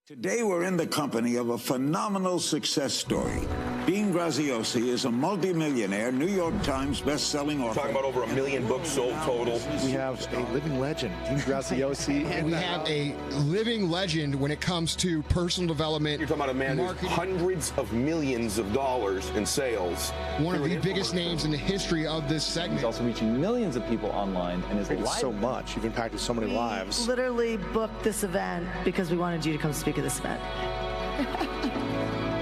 Today we're in the company of a phenomenal success story. Dean Graziosi is a multimillionaire, New York Times best-selling author. Talking about over 1 million books sold total. We have a living legend, Dean Graziosi. And we have a living legend when it comes to personal development. You're talking about a man who's hundreds of millions of dollars in sales. One of the biggest names in the history of this segment. He's also reaching millions of people online and is live. So much. You've impacted so many lives. Literally booked this event because we wanted you to come speak at this event.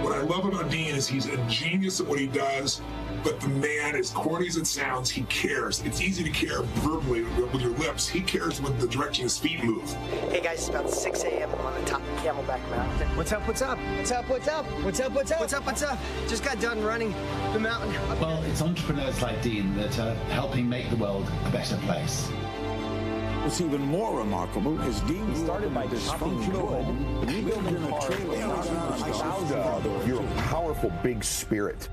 What I love about Dean is he's a genius at what he does, but the man, as corny as it sounds, he cares. It's easy to care verbally with your lips. He cares with the direction his feet move. Hey guys, it's about 6 a.m. I'm on the top of Camelback Mountain. What's up, what's up? What's up, what's up? What's up, what's up? What's up, what's up? Just got done running the mountain. Well, it's entrepreneurs like Dean that are helping make the world a better place. What's even more remarkable is Dean started by dysfunctional home, rebuilding a trailer. You're a powerful, big spirit.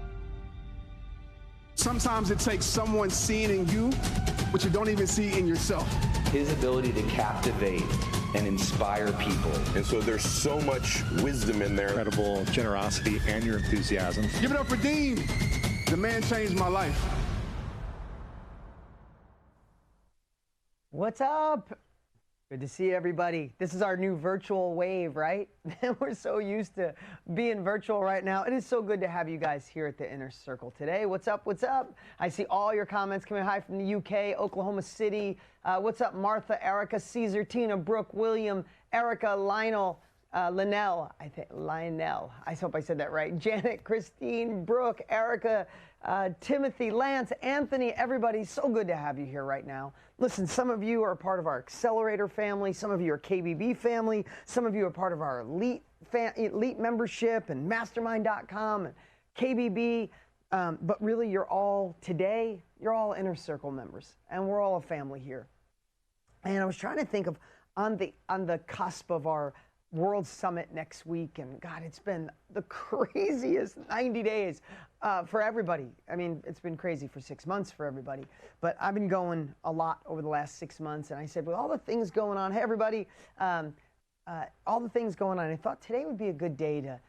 Sometimes it takes someone seeing in you what you don't even see in yourself. His ability to captivate and inspire people. And so there's so much wisdom in there. Incredible generosity and your enthusiasm. Give it up for Dean. The man changed my life. What's up? Good to see everybody. This is our new virtual wave, right? We're so used to being virtual right now. It is so good to have you guys here at the Inner Circle today. What's up? What's up? I see all your comments coming. Hi from the UK, Oklahoma City. What's up, Martha, Erica, Caesar, Tina, Brooke, William, Erica, Lionel, Lionel. I hope I said that right. Janet, Christine, Brooke, Erica, Timothy, Lance, Anthony, everybody. So good to have you here right now. Listen, some of you are part of our Accelerator family. Some of you are KBB family. Some of you are part of our elite membership and mastermind.com and KBB. But really, you're all Inner Circle members, and we're all a family here. And I was trying to think of on the cusp of our World Summit next week, and God, it's been the craziest 90 days for everybody. I mean, it's been crazy for 6 months for everybody, but I've been going a lot over the last 6 months, and I said, with all the things going on, hey, everybody, all the things going on, I thought today would be a good day to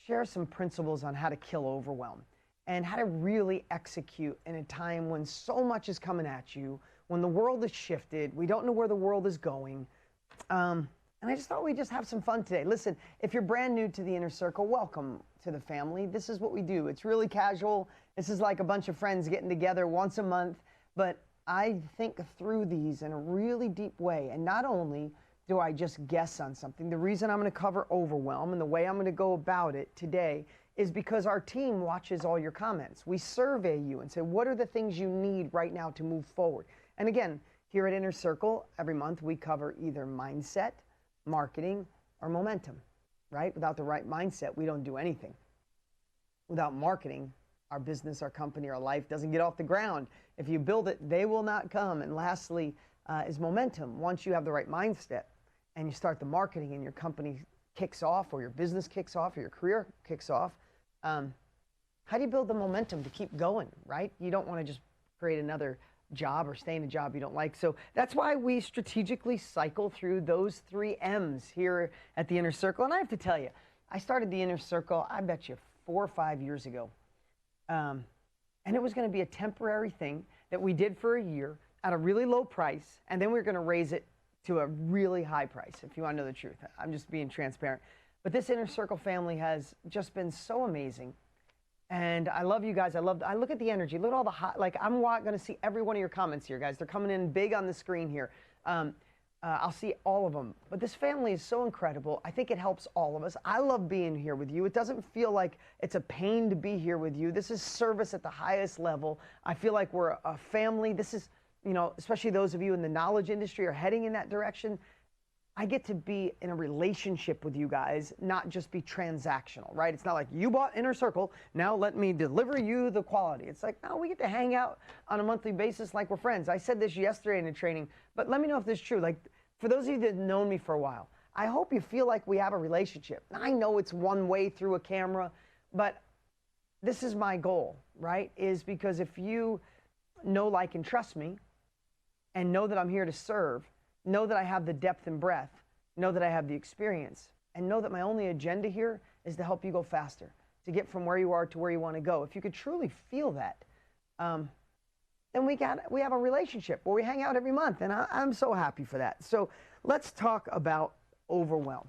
share some principles on how to kill overwhelm and how to really execute in a time when so much is coming at you, when the world is shifted, we don't know where the world is going. And I just thought we'd just have some fun today. Listen, if you're brand new to the Inner Circle, welcome to the family. This is what we do. It's really casual. This is like a bunch of friends getting together once a month. But I think through these in a really deep way. And not only do I just guess on something, the reason I'm going to cover overwhelm and the way I'm going to go about it today is because our team watches all your comments. We survey you and say, what are the things you need right now to move forward? And again, here at Inner Circle, every month we cover either mindset, marketing, or momentum, right? Without the right mindset, we don't do anything. Without marketing, our business, our company, our life doesn't get off the ground. If you build it, they will not come. And lastly, is momentum. Once you have the right mindset and you start the marketing and your company kicks off, or your business kicks off, or your career kicks off, how do you build the momentum to keep going, right? You don't want to just create another job or stay in a job you don't like. So that's why we strategically cycle through those 3 M's here at the Inner Circle. And I have to tell you, I started the Inner Circle, I bet you 4 or 5 years ago. And it was going to be a temporary thing that we did for a year at a really low price. And then we were going to raise it to a really high price, if you want to know the truth. I'm just being transparent. But this Inner Circle family has just been so amazing. And I love you guys. I look at the energy. Look at all the hot, like I'm going to see every one of your comments here, guys. They're coming in big on the screen here. I'll see all of them. But this family is so incredible. I think it helps all of us. I love being here with you. It doesn't feel like it's a pain to be here with you. This is service at the highest level. I feel like we're a family. This is, you know, especially those of you in the knowledge industry are heading in that direction. I get to be in a relationship with you guys, not just be transactional, right? It's not like you bought Inner Circle, now let me deliver you the quality. It's like, no, we get to hang out on a monthly basis like we're friends. I said this yesterday in a training, but let me know if this is true. Like, for those of you that have known me for a while, I hope you feel like we have a relationship. I know it's one way through a camera, but this is my goal, right? Is because if you know, like, and trust me, and know that I'm here to serve, know that I have the depth and breadth, know that I have the experience, and know that my only agenda here is to help you go faster, to get from where you are to where you want to go. If you could truly feel that, then we have a relationship where we hang out every month, and I'm so happy for that. So let's talk about overwhelm,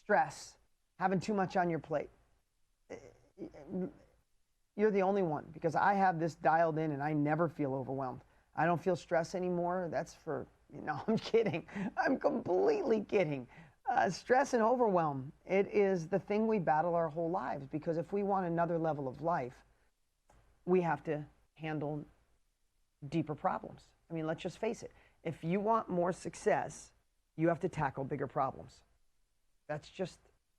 stress, having too much on your plate. You're the only one, because I have this dialed in and I never feel overwhelmed. I don't feel stress anymore. That's for, no, I'm kidding. I'm completely kidding. Stress and overwhelm, it is the thing we battle our whole lives, because if we want another level of life, we have to handle deeper problems. I mean, let's just face it. If you want more success, you have to tackle bigger problems. That's just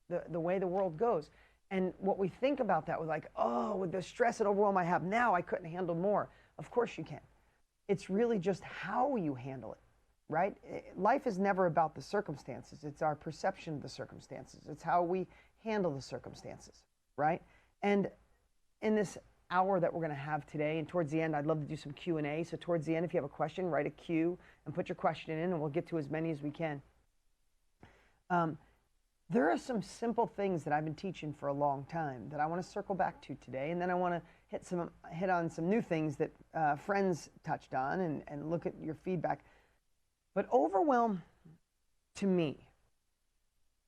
the way the world goes. And what we think about that, we're like, oh, with the stress and overwhelm I have now, I couldn't handle more. Of course you can. It's really just how you handle it, right? Life is never about the circumstances. It's our perception of the circumstances. It's how we handle the circumstances, right? And in this hour that we're going to have today, and towards the end, I'd love to do some Q&A. So towards the end, if you have a question, write a Q and put your question in, and we'll get to as many as we can. There are some simple things that I've been teaching for a long time that I want to circle back to today, and then I want to hit on some new things that friends touched on and look at your feedback. But overwhelm, to me,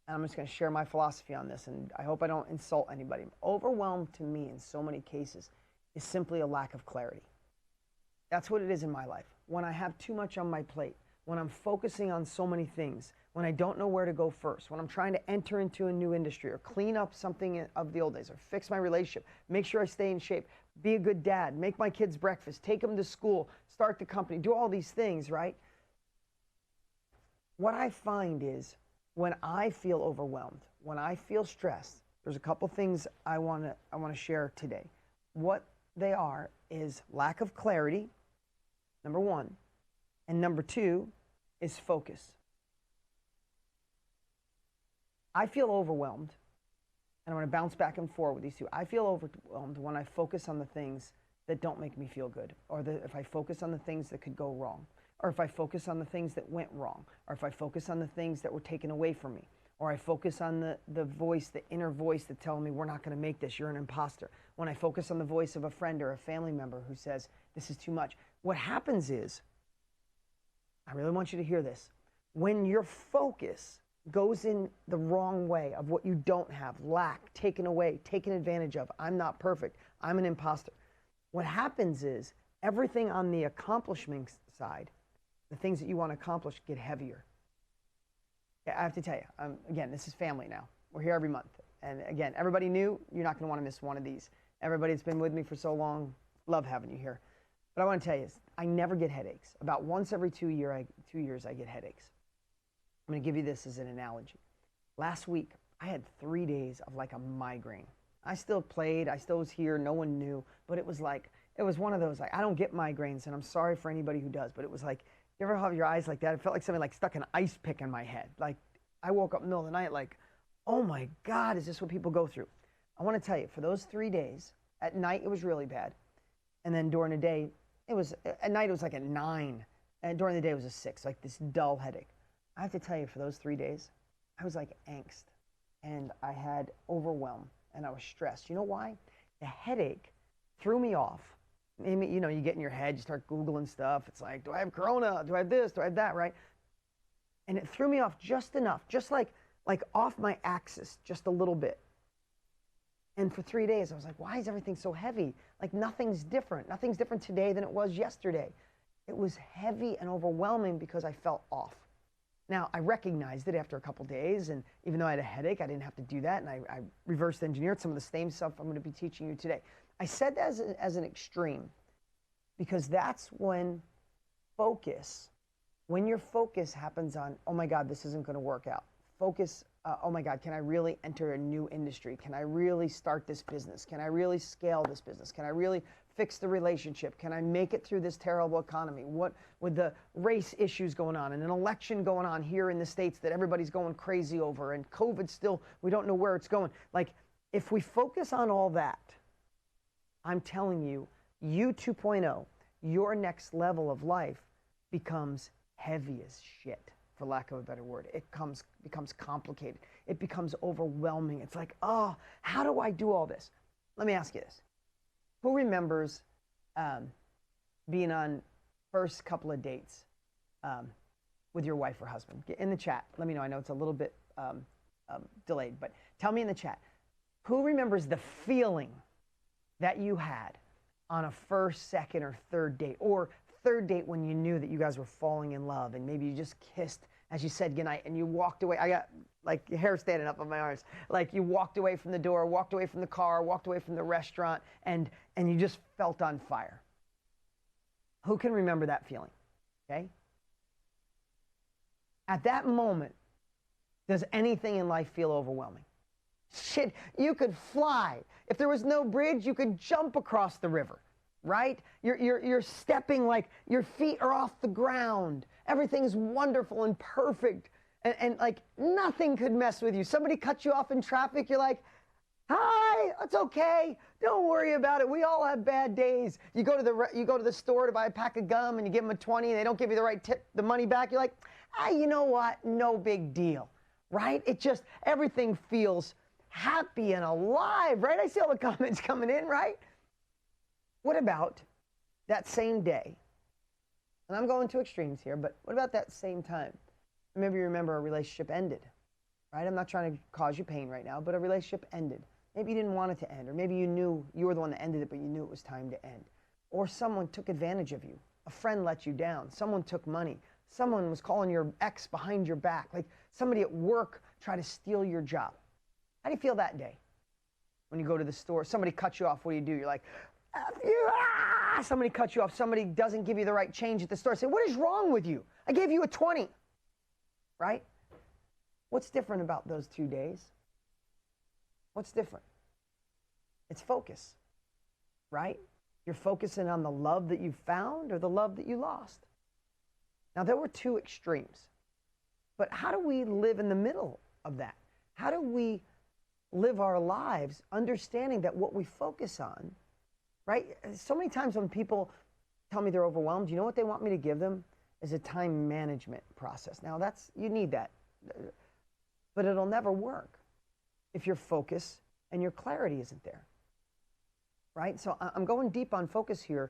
and I'm just going to share my philosophy on this, and I hope I don't insult anybody. Overwhelm, to me, in so many cases, is simply a lack of clarity. That's what it is in my life. When I have too much on my plate, when I'm focusing on so many things, when I don't know where to go first, when I'm trying to enter into a new industry or clean up something of the old days or fix my relationship, make sure I stay in shape, be a good dad, make my kids breakfast, take them to school, start the company, do all these things, right? What I find is when I feel overwhelmed, when I feel stressed, there's a couple things I want to share today. What they are is lack of clarity, number one, and number two is focus. I feel overwhelmed, and I'm going to bounce back and forth with these two. I feel overwhelmed when I focus on the things that don't make me feel good, or if I focus on the things that could go wrong, or if I focus on the things that went wrong, or if I focus on the things that were taken away from me, or I focus on the voice, the inner voice that tells me we're not going to make this, you're an imposter. When I focus on the voice of a friend or a family member who says this is too much, what happens is, I really want you to hear this, when your focus goes in the wrong way of what you don't have, lack, taken away, taken advantage of, I'm not perfect, I'm an imposter. What happens is everything on the accomplishment side, the things that you want to accomplish, get heavier. I have to tell you, again, this is family now. We're here every month. And again, everybody new, you're not going to want to miss one of these. Everybody that's been with me for so long, love having you here. But I want to tell you, I never get headaches. About once every 2 years, I get headaches. I'm going to give you this as an analogy. Last week, I had 3 days of like a migraine. I still played. I still was here. No one knew. But it was one of those, like, I don't get migraines, and I'm sorry for anybody who does, but it was like, you ever have your eyes like that? It felt like something like stuck an ice pick in my head. Like, I woke up in the middle of the night like, oh my God, is this what people go through? I want to tell you, for those 3 days, at night it was really bad. And then during the day, at night it was like a 9. And during the day it was a 6, like this dull headache. I have to tell you, for those 3 days, I was like angst. And I had overwhelm. And I was stressed. You know why? The headache threw me off. You know, you get in your head, you start Googling stuff. It's like, do I have corona? Do I have this? Do I have that, right? And it threw me off just enough, just like off my axis, just a little bit. And for 3 days, I was like, why is everything so heavy? Like, nothing's different. Nothing's different today than it was yesterday. It was heavy and overwhelming because I felt off. Now, I recognized it after a couple days, and even though I had a headache, I didn't have to do that, and I reverse engineered some of the same stuff I'm going to be teaching you today. I said that as an extreme because that's when your focus happens on, oh my God, this isn't going to work out. Focus, oh my God, can I really enter a new industry? Can I really start this business? Can I really scale this business? Can I really fix the relationship? Can I make it through this terrible economy? What with the race issues going on and an election going on here in the States that everybody's going crazy over, and COVID still, we don't know where it's going. Like, if we focus on all that, I'm telling you, you 2.0, your next level of life becomes heavy as shit. for lack of a better word. It becomes complicated. It becomes overwhelming. It's like, oh, how do I do all this? Let me ask you this. Who remembers being on first couple of dates with your wife or husband? Get in the chat. Let me know. I know it's a little bit delayed, but tell me in the chat. Who remembers the feeling that you had on a first, second, or third date, or third date when you knew that you guys were falling in love and maybe you just kissed as you said goodnight and you walked away? I got like hair standing up on my arms. Like you walked away from the door, walked away from the car, walked away from the restaurant, and you just felt on fire. Who can remember that feeling? Okay? At that moment, does anything in life feel overwhelming? Shit, you could fly. If there was no bridge, you could jump across the river, right? You're stepping like your feet are off the ground. Everything's wonderful and perfect. And like nothing could mess with you. Somebody cuts you off in traffic, you're like, hi, it's okay. Don't worry about it. We all have bad days. You go to the store to buy a pack of gum and you give them a 20 and they don't give you the right tip, the money back. You're like, you know what? No big deal, right? It just, everything feels happy and alive, right? I see all the comments coming in, right? What about that same day? And I'm going to extremes here, but what about that same time? Maybe you remember a relationship ended, right? I'm not trying to cause you pain right now, but a relationship ended. Maybe you didn't want it to end, or maybe you knew you were the one that ended it, but you knew it was time to end. Or someone took advantage of you. A friend let you down. Someone took money. Someone was calling your ex behind your back. Like somebody at work tried to steal your job. How do you feel that day? When you go to the store, somebody cuts you off, what do? You're like, F you, ah! Somebody cuts you off, somebody doesn't give you the right change at the store. Say, what is wrong with you? I gave you a 20, right? What's different about those 2 days? What's different? It's focus, right? You're focusing on the love that you found or the love that you lost. Now, there were two extremes, but how do we live in the middle of that? How do we live our lives understanding that what we focus on, right? So many times when people tell me they're overwhelmed, you know what they want me to give them? Is a time management process. Now you need that, but it'll never work if your focus and your clarity isn't there, right? So I'm going deep on focus here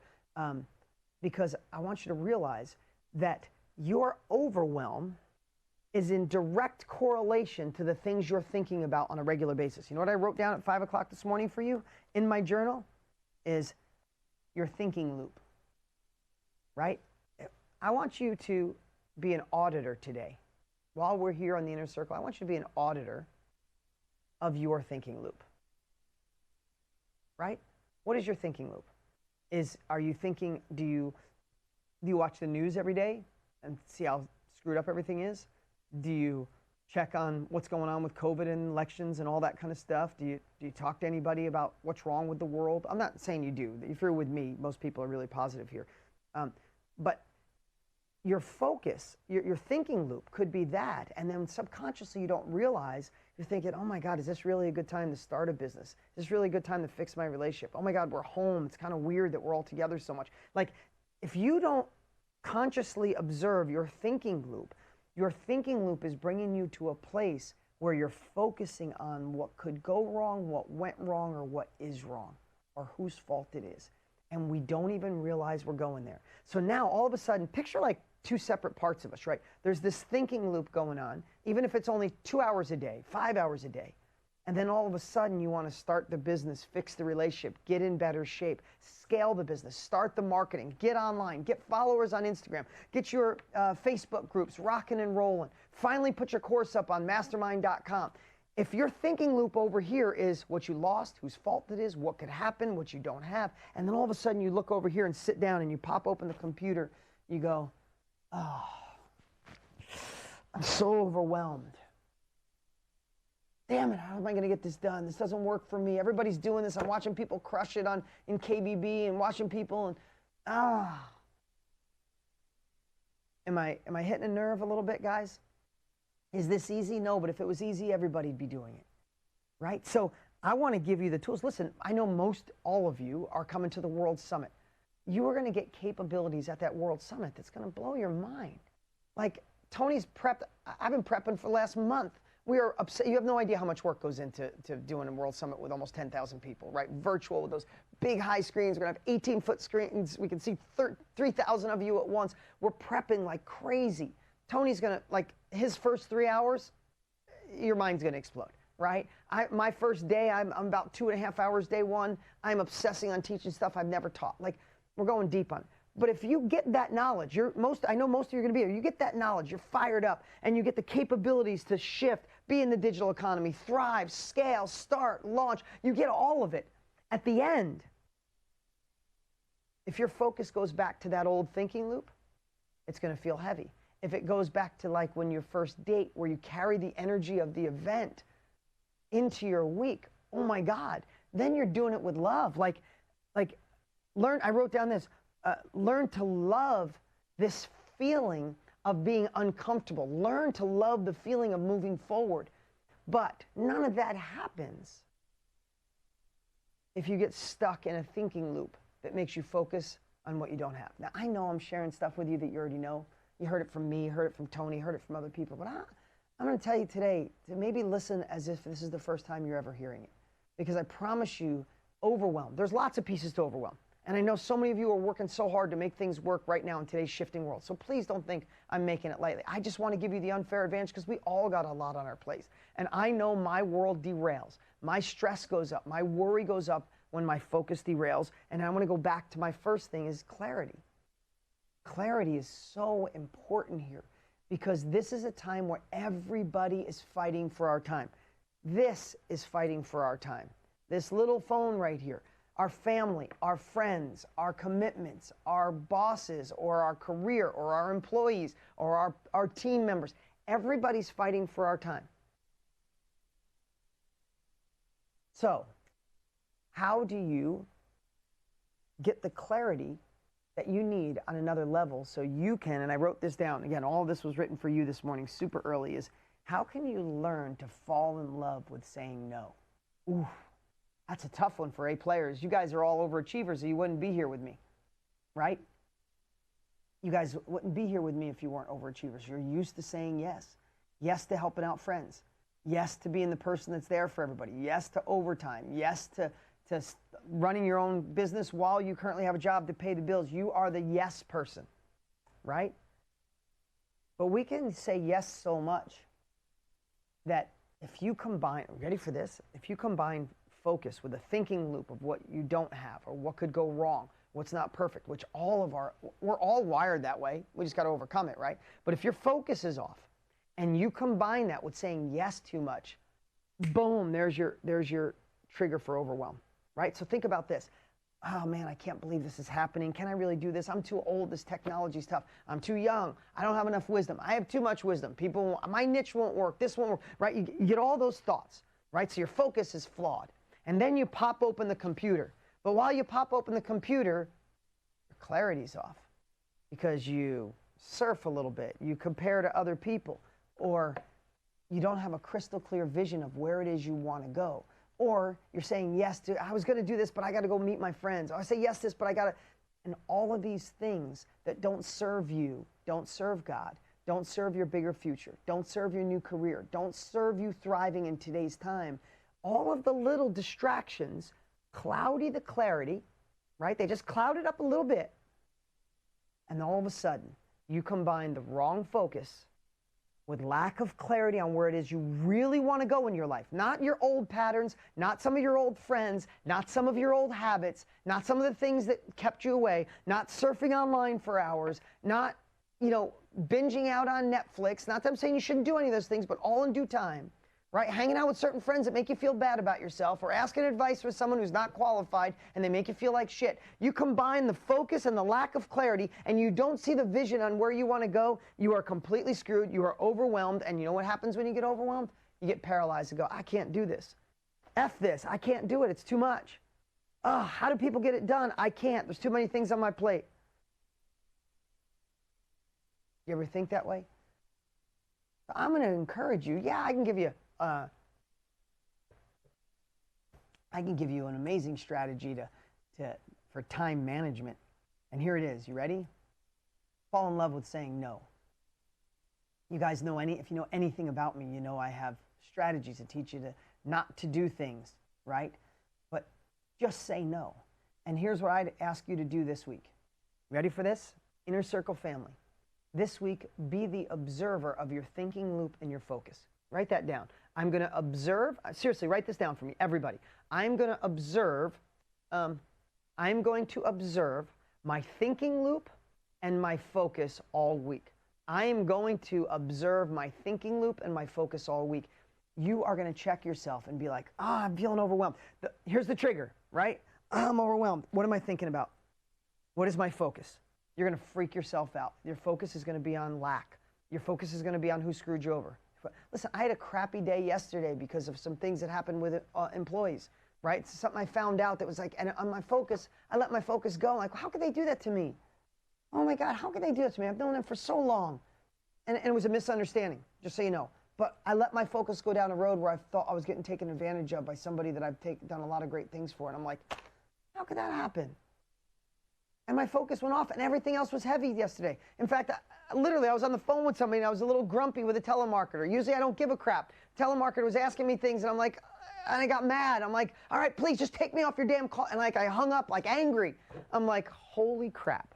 because I want you to realize that your overwhelm is in direct correlation to the things you're thinking about on a regular basis. You know what I wrote down at 5 o'clock this morning for you in my journal? Is your thinking loop, right? I want you to be an auditor today. While we're here on the Inner Circle, I want you to be an auditor of your thinking loop, right? What is your thinking loop? Are you thinking, do you watch the news every day and see how screwed up everything is? Do you check on what's going on with COVID and elections and all that kind of stuff? Do you talk to anybody about what's wrong with the world? I'm not saying you do. If you're with me, most people are really positive here. But your focus, your thinking loop could be that. And then subconsciously you don't realize, you're thinking, oh my God, is this really a good time to start a business? Is this really a good time to fix my relationship? Oh my God, we're home. It's kind of weird that we're all together so much. Like if you don't consciously observe your thinking loop is bringing you to a place where you're focusing on what could go wrong, what went wrong, or what is wrong, or whose fault it is. And we don't even realize we're going there. So now all of a sudden, picture like two separate parts of us, right? There's this thinking loop going on, even if it's only 2 hours a day, 5 hours a day. And then all of a sudden you want to start the business, fix the relationship, get in better shape, scale the business, start the marketing, get online, get followers on Instagram, get your Facebook groups rocking and rolling, finally put your course up on mastermind.com. If your thinking loop over here is what you lost, whose fault it is, what could happen, what you don't have, and then all of a sudden you look over here and sit down and you pop open the computer, you go, oh, I'm so overwhelmed. Damn it, how am I going to get this done? This doesn't work for me. Everybody's doing this. I'm watching people crush it in KBB and watching people and, Am I hitting a nerve a little bit, guys? Is this easy? No, but if it was easy, everybody'd be doing it, right? So I want to give you the tools. Listen, I know all of you are coming to the World Summit. You are going to get capabilities at that World Summit that's going to blow your mind. Like Tony's prepped. I've been prepping for the last month. We are upset. You have no idea how much work goes into doing a World Summit with almost 10,000 people, right? Virtual with those big high screens. We're going to have 18-foot screens. We can see 3,000 of you at once. We're prepping like crazy. Tony's going to, like, his first 3 hours, your mind's going to explode, right? My first day, I'm about 2.5 hours day one. I'm obsessing on teaching stuff I've never taught. Like, we're going deep on it. But if you get that knowledge, I know most of you are going to be here. You get that knowledge, you're fired up, and you get the capabilities to shift, be in the digital economy, thrive, scale, start, launch. You get all of it. At the end, if your focus goes back to that old thinking loop, it's going to feel heavy. If it goes back to like when your first date, where you carry the energy of the event into your week, oh my God, then you're doing it with love. Like learn, I wrote down this, learn to love this feeling of being uncomfortable. Learn to love the feeling of moving forward. But none of that happens if you get stuck in a thinking loop that makes you focus on what you don't have. Now, I know I'm sharing stuff with you that you already know. You heard it from me, heard it from Tony, heard it from other people. But I'm going to tell you today to maybe listen as if this is the first time you're ever hearing it. Because I promise you, overwhelm. There's lots of pieces to overwhelm. And I know so many of you are working so hard to make things work right now in today's shifting world. So please don't think I'm making it lightly. I just want to give you the unfair advantage because we all got a lot on our plates. And I know my world derails. My stress goes up. My worry goes up when my focus derails. And I want to go back to my first thing is clarity. Clarity is so important here because this is a time where everybody is fighting for our time. This is fighting for our time. This little phone right here. Our family, our friends, our commitments, our bosses, or our career, or our employees, or our team members. Everybody's fighting for our time. So, how do you get the clarity that you need on another level so you can, and I wrote this down, again, all of this was written for you this morning super early, is how can you learn to fall in love with saying no? Ooh. That's a tough one for A players. You guys are all overachievers, or you wouldn't be here with me, right? You guys wouldn't be here with me if you weren't overachievers. You're used to saying yes. Yes to helping out friends. Yes to being the person that's there for everybody. Yes to overtime. Yes to running your own business while you currently have a job to pay the bills. You are the yes person, right? But we can say yes so much that if you combine, ready for this? If you combine focus with a thinking loop of what you don't have or what could go wrong, what's not perfect, which we're all wired that way. We just got to overcome it, right? But if your focus is off and you combine that with saying yes too much, boom, there's your trigger for overwhelm, right? So think about this. Oh man, I can't believe this is happening. Can I really do this? I'm too old. This technology stuff. I'm too young. I don't have enough wisdom. I have too much wisdom. My niche won't work. This won't work, right? You get all those thoughts, right? So your focus is flawed. And then you pop open the computer. But while you pop open the computer, your clarity's off because you surf a little bit. You compare to other people. Or you don't have a crystal clear vision of where it is you want to go. Or you're saying yes to, I was going to do this, but I got to go meet my friends. Or I say yes to this, but I got to. And all of these things that don't serve you, don't serve God, don't serve your bigger future, don't serve your new career, don't serve you thriving in today's time. All of the little distractions cloudy the clarity, right? They just cloud it up a little bit. And all of a sudden, you combine the wrong focus with lack of clarity on where it is you really want to go in your life. Not your old patterns, not some of your old friends, not some of your old habits, not some of the things that kept you away, not surfing online for hours, not, binging out on Netflix. Not that I'm saying you shouldn't do any of those things, but all in due time. Right? Hanging out with certain friends that make you feel bad about yourself, or asking advice from someone who's not qualified and they make you feel like shit. You combine the focus and the lack of clarity and you don't see the vision on where you want to go, you are completely screwed. You are overwhelmed. And you know what happens when you get overwhelmed? You get paralyzed and go, I can't do this. F this. I can't do it. It's too much. Oh, how do people get it done? I can't. There's too many things on my plate. You ever think that way? I'm going to encourage you. Yeah, I can give you an amazing strategy for time management. And here it is. You ready? Fall in love with saying no. You guys know if you know anything about me, you know I have strategies to teach you to not to do things, right? But just say no. And here's what I'd ask you to do this week. Ready for this? Inner Circle family. This week, be the observer of your thinking loop and your focus. Write that down. I'm going to observe. Seriously, write this down for me, everybody. I'm going to observe my thinking loop and my focus all week. I am going to observe my thinking loop and my focus all week. You are going to check yourself and be like, I'm feeling overwhelmed. Here's the trigger, right? I'm overwhelmed. What am I thinking about? What is my focus? You're going to freak yourself out. Your focus is going to be on lack. Your focus is going to be on who screwed you over. Listen, I had a crappy day yesterday because of some things that happened with employees, right? It's something I found out that was like, and on my focus, I let my focus go. Like, how could they do that to me? Oh my God, how could they do that to me? I've known them for so long. And it was a misunderstanding, just so you know. But I let my focus go down a road where I thought I was getting taken advantage of by somebody that I've done a lot of great things for. And I'm like, how could that happen? And my focus went off and everything else was heavy yesterday. In fact, literally, I was on the phone with somebody and I was a little grumpy with a telemarketer. Usually I don't give a crap. Telemarketer was asking me things and I'm like, and I got mad. I'm like, all right, please just take me off your damn call. And like, I hung up like angry. I'm like, holy crap.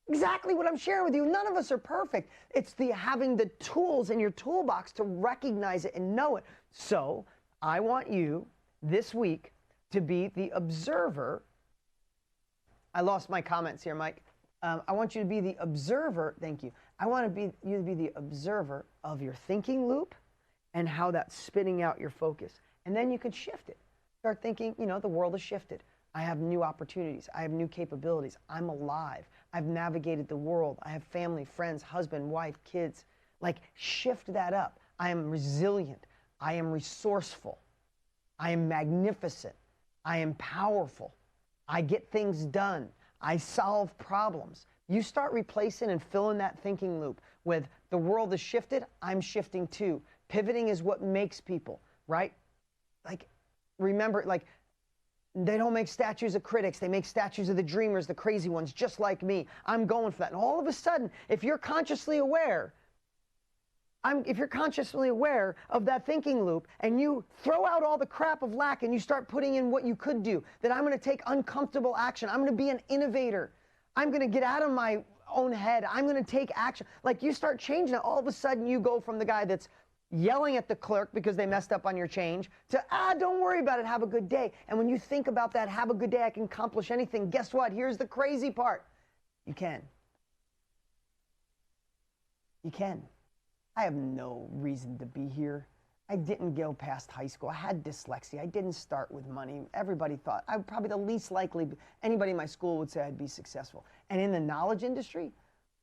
Exactly what I'm sharing with you. None of us are perfect. It's having the tools in your toolbox to recognize it and know it. So I want you this week to be the observer. I lost my comments here, Mike. I want you to be the observer. Thank you. I want you to be the observer of your thinking loop and how that's spitting out your focus. And then you can shift it. Start thinking, the world has shifted. I have new opportunities. I have new capabilities. I'm alive. I've navigated the world. I have family, friends, husband, wife, kids. Like, shift that up. I am resilient. I am resourceful. I am magnificent. I am powerful. I get things done. I solve problems. You start replacing and filling that thinking loop with the world has shifted, I'm shifting too. Pivoting is what makes people, right? Like, remember, like, they don't make statues of critics. They make statues of the dreamers, the crazy ones, just like me. I'm going for that. And all of a sudden, if you're consciously aware of that thinking loop and you throw out all the crap of lack and you start putting in what you could do, that I'm going to take uncomfortable action. I'm going to be an innovator. I'm going to get out of my own head. I'm going to take action. Like, you start changing it. All of a sudden, you go from the guy that's yelling at the clerk because they messed up on your change to, don't worry about it, have a good day. And when you think about that, have a good day, I can accomplish anything, guess what? Here's the crazy part. You can. You can. I have no reason to be here. I didn't go past high school. I had dyslexia. I didn't start with money. Everybody thought, I'm probably the least likely, anybody in my school would say I'd be successful. And in the knowledge industry,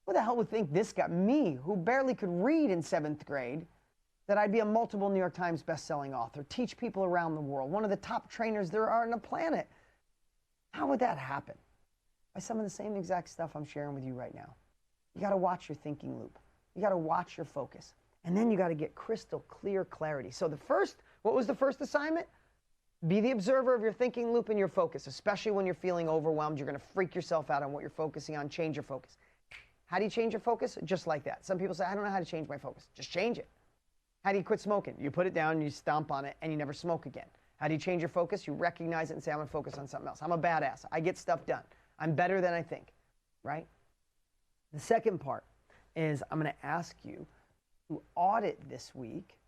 who the hell would think this guy, me, who barely could read in 7th grade, that I'd be a multiple New York Times bestselling author, teach people around the world, one of the top trainers there are on the planet. How would that happen? By some of the same exact stuff I'm sharing with you right now. You got to watch your thinking loop. You got to watch your focus. And then you got to get crystal clear clarity. So what was the first assignment? Be the observer of your thinking loop and your focus, especially when you're feeling overwhelmed. You're going to freak yourself out on what you're focusing on. Change your focus. How do you change your focus? Just like that. Some people say, I don't know how to change my focus. Just change it. How do you quit smoking? You put it down, you stomp on it, and you never smoke again. How do you change your focus? You recognize it and say, I'm going to focus on something else. I'm a badass. I get stuff done. I'm better than I think, right? The second part is I'm going to ask you to audit this week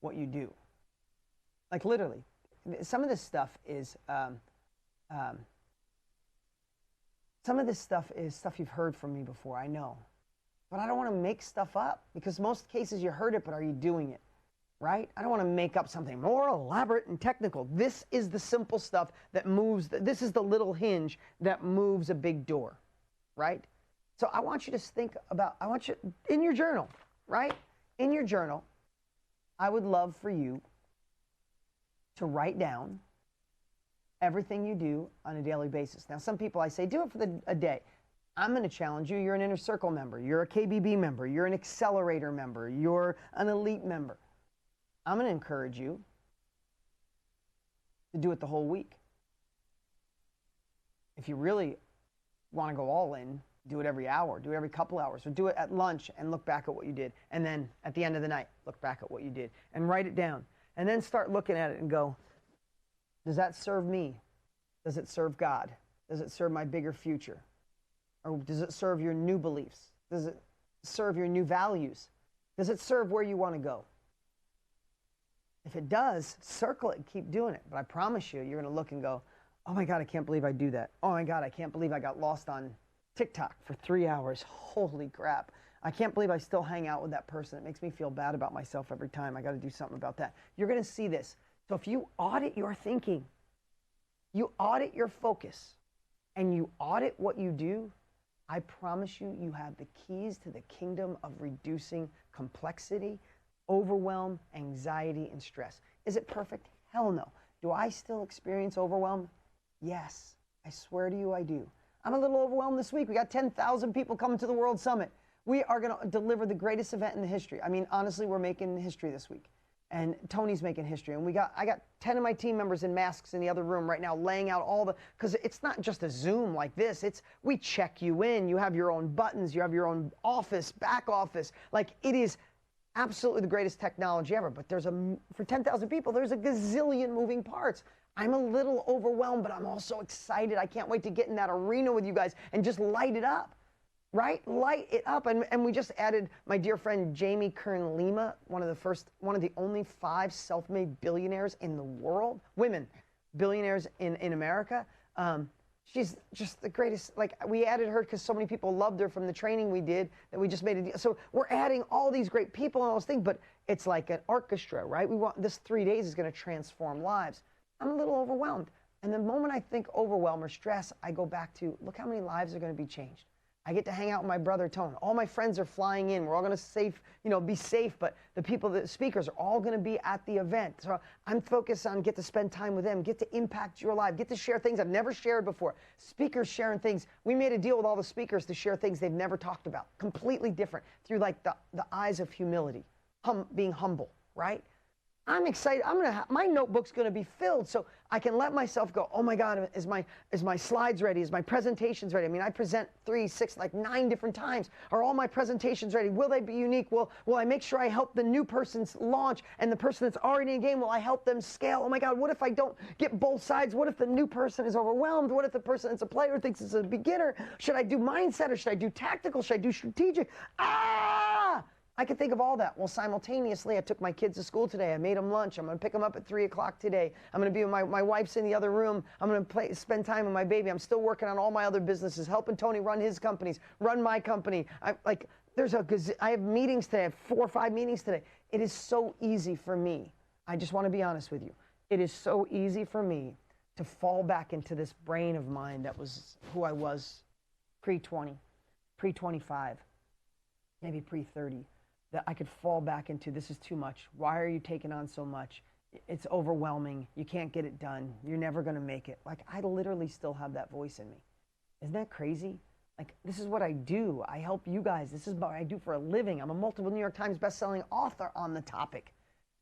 what you do. Like, literally. Some of this stuff is stuff you've heard from me before, I know. But I don't want to make stuff up, because most cases you heard it, but are you doing it, right? I don't want to make up something more elaborate and technical. This is the simple stuff that moves. This is the little hinge that moves a big door, right? So I want you to think about, in your journal, right? In your journal, I would love for you to write down everything you do on a daily basis. Now, some people, I say, do it for a day. I'm going to challenge you. You're an Inner Circle member. You're a KBB member. You're an Accelerator member. You're an Elite member. I'm going to encourage you to do it the whole week. If you really want to go all in, Do it every hour, do it every couple hours, or do it at lunch and look back at what you did. And then at the end of the night, look back at what you did and write it down. And then start looking at it and go, does that serve me? Does it serve God? Does it serve my bigger future? Or does it serve your new beliefs? Does it serve your new values? Does it serve where you want to go? If it does, circle it and keep doing it. But I promise you, you're going to look and go, oh my God, I can't believe I do that. Oh my God, I can't believe I got lost on TikTok for 3 hours. Holy crap. I can't believe I still hang out with that person. It makes me feel bad about myself every time. I got to do something about that. You're going to see this. So if you audit your thinking, you audit your focus, and you audit what you do, I promise you, you have the keys to the kingdom of reducing complexity, overwhelm, anxiety, and stress. Is it perfect? Hell no. Do I still experience overwhelm? Yes. I swear to you I do. I'm a little overwhelmed this week. We got 10,000 people coming to the World Summit. We are going to deliver the greatest event in the history. I mean, honestly, we're making history this week. And Tony's making history. And I got 10 of my team members in masks in the other room right now laying out all the, because it's not just a Zoom like this. We check you in. You have your own buttons. You have your own office, back office. Like, it is absolutely the greatest technology ever. But for 10,000 people, there's a gazillion moving parts. I'm a little overwhelmed, but I'm also excited. I can't wait to get in that arena with you guys and just light it up. Right? Light it up. And we just added my dear friend Jamie Kern Lima, one of the only 5 self-made billionaires in the world, women billionaires in America. She's just the greatest. Like, we added her because so many people loved her from the training we did that we just made a deal. So we're adding all these great people and all those things, but it's like an orchestra, right? This 3 days is going to transform lives. I'm a little overwhelmed. And the moment I think overwhelm or stress, I go back to, look how many lives are going to be changed. I get to hang out with my brother, Tone. All my friends are flying in. We're all going to be safe, but the speakers are all going to be at the event. So I'm focused on get to spend time with them, get to impact your life, get to share things I've never shared before. Speakers sharing things. We made a deal with all the speakers to share things they've never talked about, completely different, through like the eyes of humility, being humble, right? I'm excited. My notebook's going to be filled so I can let myself go, oh my God, is my slides ready? Is my presentations ready? I mean, I present 3, 6, like 9 different times. Are all my presentations ready? Will they be unique? Will I make sure I help the new person's launch and the person that's already in game, will I help them scale? Oh my God, what if I don't get both sides? What if the new person is overwhelmed? What if the person that's a player thinks it's a beginner? Should I do mindset or should I do tactical? Should I do strategic? I could think of all that. Well, simultaneously, I took my kids to school today. I made them lunch. I'm going to pick them up at 3 o'clock today. I'm going to be with my wife's in the other room. I'm going to spend time with my baby. I'm still working on all my other businesses, helping Tony run his companies, run my company. I have meetings today. I have 4 or 5 meetings today. It is so easy for me. I just want to be honest with you. It is so easy for me to fall back into this brain of mine that was who I was pre-20, pre-25, maybe pre-30. That I could fall back into, this is too much. Why are you taking on so much? It's overwhelming. You can't get it done. You're never going to make it. Like, I literally still have that voice in me. Isn't that crazy? Like, this is what I do. I help you guys. This is what I do for a living. I'm a multiple New York Times bestselling author on the topic,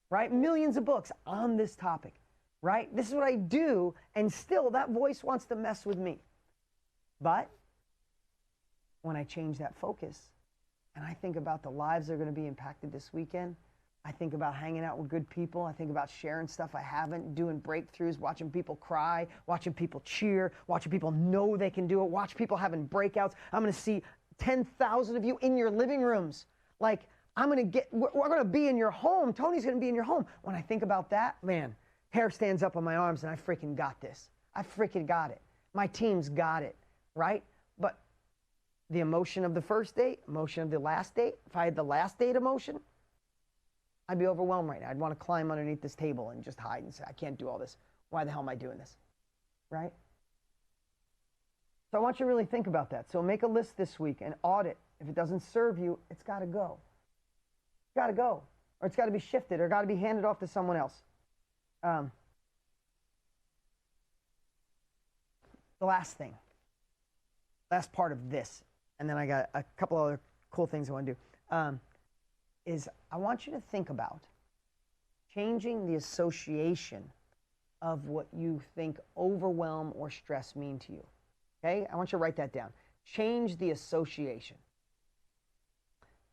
right? Millions of books on this topic, right? This is what I do, and still that voice wants to mess with me. But when I change that focus, and I think about the lives that are going to be impacted this weekend. I think about hanging out with good people. I think about sharing stuff I haven't, doing breakthroughs, watching people cry, watching people cheer, watching people know they can do it, watch people having breakouts. I'm going to see 10,000 of you in your living rooms. Like, we're going to be in your home. Tony's going to be in your home. When I think about that, man, hair stands up on my arms and I freaking got this. I freaking got it. My team's got it, right? But the emotion of the first date, emotion of the last date. If I had the last date emotion, I'd be overwhelmed right now. I'd want to climb underneath this table and just hide and say, I can't do all this. Why the hell am I doing this? Right? So I want you to really think about that. So make a list this week and audit. If it doesn't serve you, it's got to go. It's got to go. Or it's got to be shifted or got to be handed off to someone else. The last thing, last part of this, and then I got a couple other cool things I want to do, is I want you to think about changing the association of what you think overwhelm or stress mean to you. Okay? I want you to write that down. change the association.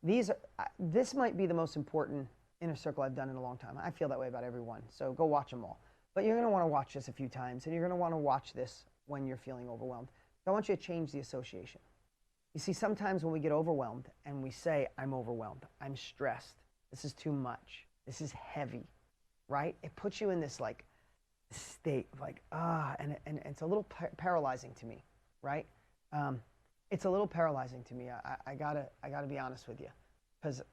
This might be the most important inner circle I've done in a long time. I feel that way about everyone, so go watch them all. But you're going to want to watch this a few times, and you're going to want to watch this when you're feeling overwhelmed. I want you to change the association. You see, sometimes when we get overwhelmed and we say, I'm overwhelmed, I'm stressed, this is too much, this is heavy, right? It puts you in this like state of like, and it's a little paralyzing to me, right? It's a little paralyzing to me. I gotta be honest with you, because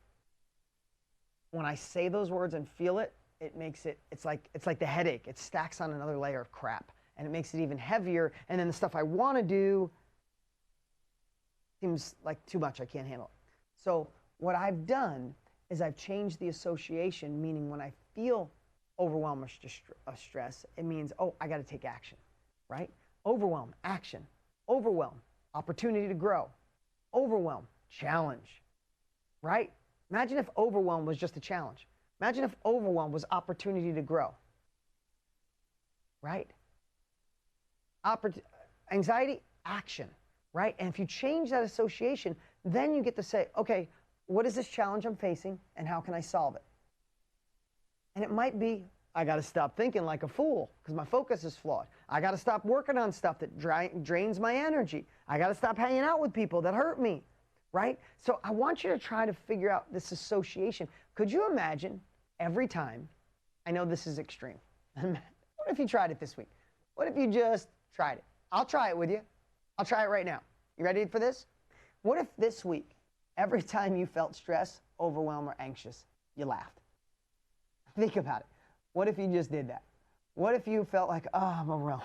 when I say those words and feel it, it's like the headache. It stacks on another layer of crap, and it makes it even heavier. And then the stuff I want to do seems like too much. I can't handle it. So what I've done is I've changed the association, meaning when I feel overwhelm or stress, it means, oh, I got to take action, right? Overwhelm, action. Overwhelm, opportunity to grow. Overwhelm, challenge, right? Imagine if overwhelm was just a challenge. Imagine if overwhelm was opportunity to grow, right? Anxiety, action, right? And if you change that association, then you get to say, okay, what is this challenge I'm facing and how can I solve it? And it might be, I got to stop thinking like a fool because my focus is flawed. I got to stop working on stuff that drains my energy. I got to stop hanging out with people that hurt me, right? So I want you to try to figure out this association. Could you imagine every time, I know this is extreme. What if you tried it this week? What if you just tried it? I'll try it with you. I'll try it right now. You ready for this? What if this week, every time you felt stress, overwhelmed, or anxious, you laughed? Think about it. What if you just did that? What if you felt like, oh, I'm overwhelmed.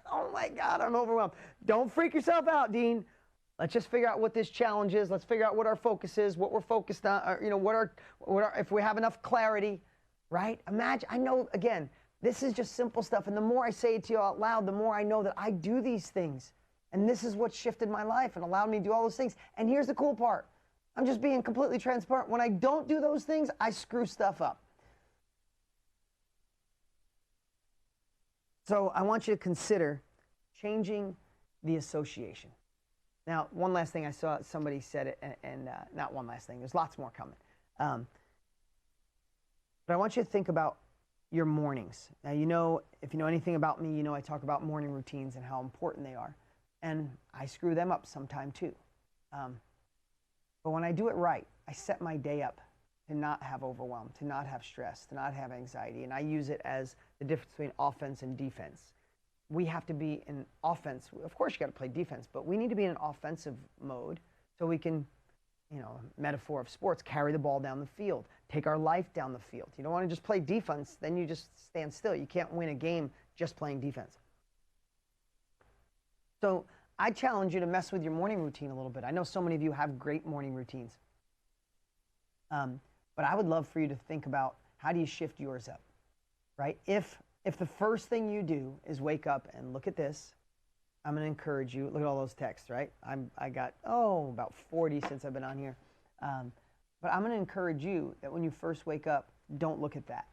Oh my God, I'm overwhelmed. Don't freak yourself out, Dean. Let's just figure out what this challenge is. Let's figure out what our focus is, what we're focused on, or, you know, if we have enough clarity, right? Imagine, I know, again, this is just simple stuff. And the more I say it to you out loud, the more I know that I do these things. And this is what shifted my life and allowed me to do all those things. And here's the cool part. I'm just being completely transparent. When I don't do those things, I screw stuff up. So I want you to consider changing the association. Now, one last thing, I saw somebody said it, and not one last thing, there's lots more coming. But I want you to think about your mornings. Now, you know, if you know anything about me, you know I talk about morning routines and how important they are. And I screw them up sometime too. But when I do it right, I set my day up to not have overwhelm, to not have stress, to not have anxiety. And I use it as the difference between offense and defense. We have to be in offense. Of course, you got to play defense, but we need to be in an offensive mode so we can, you know, metaphor of sports, carry the ball down the field, take our life down the field. You don't want to just play defense, then you just stand still. You can't win a game just playing defense. So I challenge you to mess with your morning routine a little bit. I know so many of you have great morning routines. But I would love for you to think about, how do you shift yours up, right? If the first thing you do is wake up and look at this, I'm going to encourage you. Look at all those texts, right? I got, about 40 since I've been on here. But I'm going to encourage you that when you first wake up, don't look at that.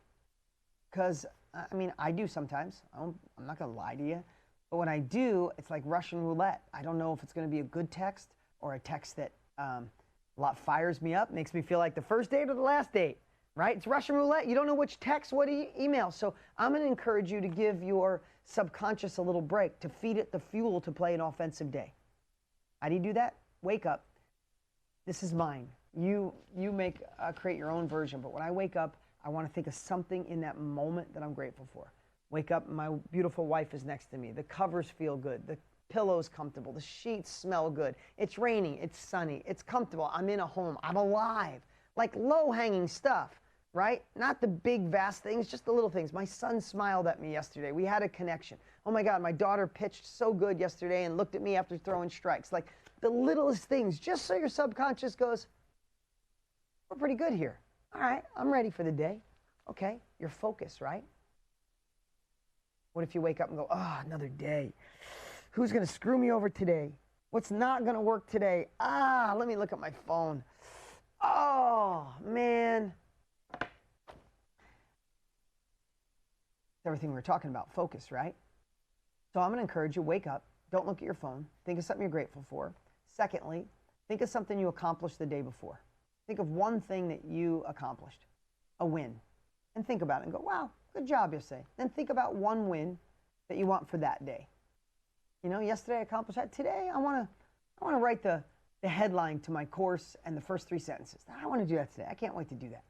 Because, I mean, I do sometimes. I'm not going to lie to you. But when I do, it's like Russian roulette. I don't know if it's going to be a good text or a text that a lot fires me up, makes me feel like the first date or the last date, right? It's Russian roulette. You don't know which text, what email. So I'm going to encourage you to give your subconscious a little break, to feed it the fuel to play an offensive day. How do you do that? Wake up. This is mine. You create your own version. But when I wake up, I want to think of something in that moment that I'm grateful for. Wake up, my beautiful wife is next to me. The covers feel good. The pillow's comfortable. The sheets smell good. It's raining. It's sunny. It's comfortable. I'm in a home. I'm alive. Like low-hanging stuff, right? Not the big, vast things, just the little things. My son smiled at me yesterday. We had a connection. Oh, my God, my daughter pitched so good yesterday and looked at me after throwing strikes. Like the littlest things, just so your subconscious goes, we're pretty good here. All right, I'm ready for the day. Okay, you're focused, right? What if you wake up and go, another day. Who's going to screw me over today? What's not going to work today? Let me look at my phone. Oh, man. It's everything we were talking about, focus, right? So I'm going to encourage you, wake up. Don't look at your phone. Think of something you're grateful for. Secondly, think of something you accomplished the day before. Think of one thing that you accomplished, a win, and think about it and go, wow, good job yesterday. Then think about one win that you want for that day. You know, yesterday I accomplished that. Today I want to write the headline to my course and the first 3 sentences. I want to do that today. I can't wait to do that.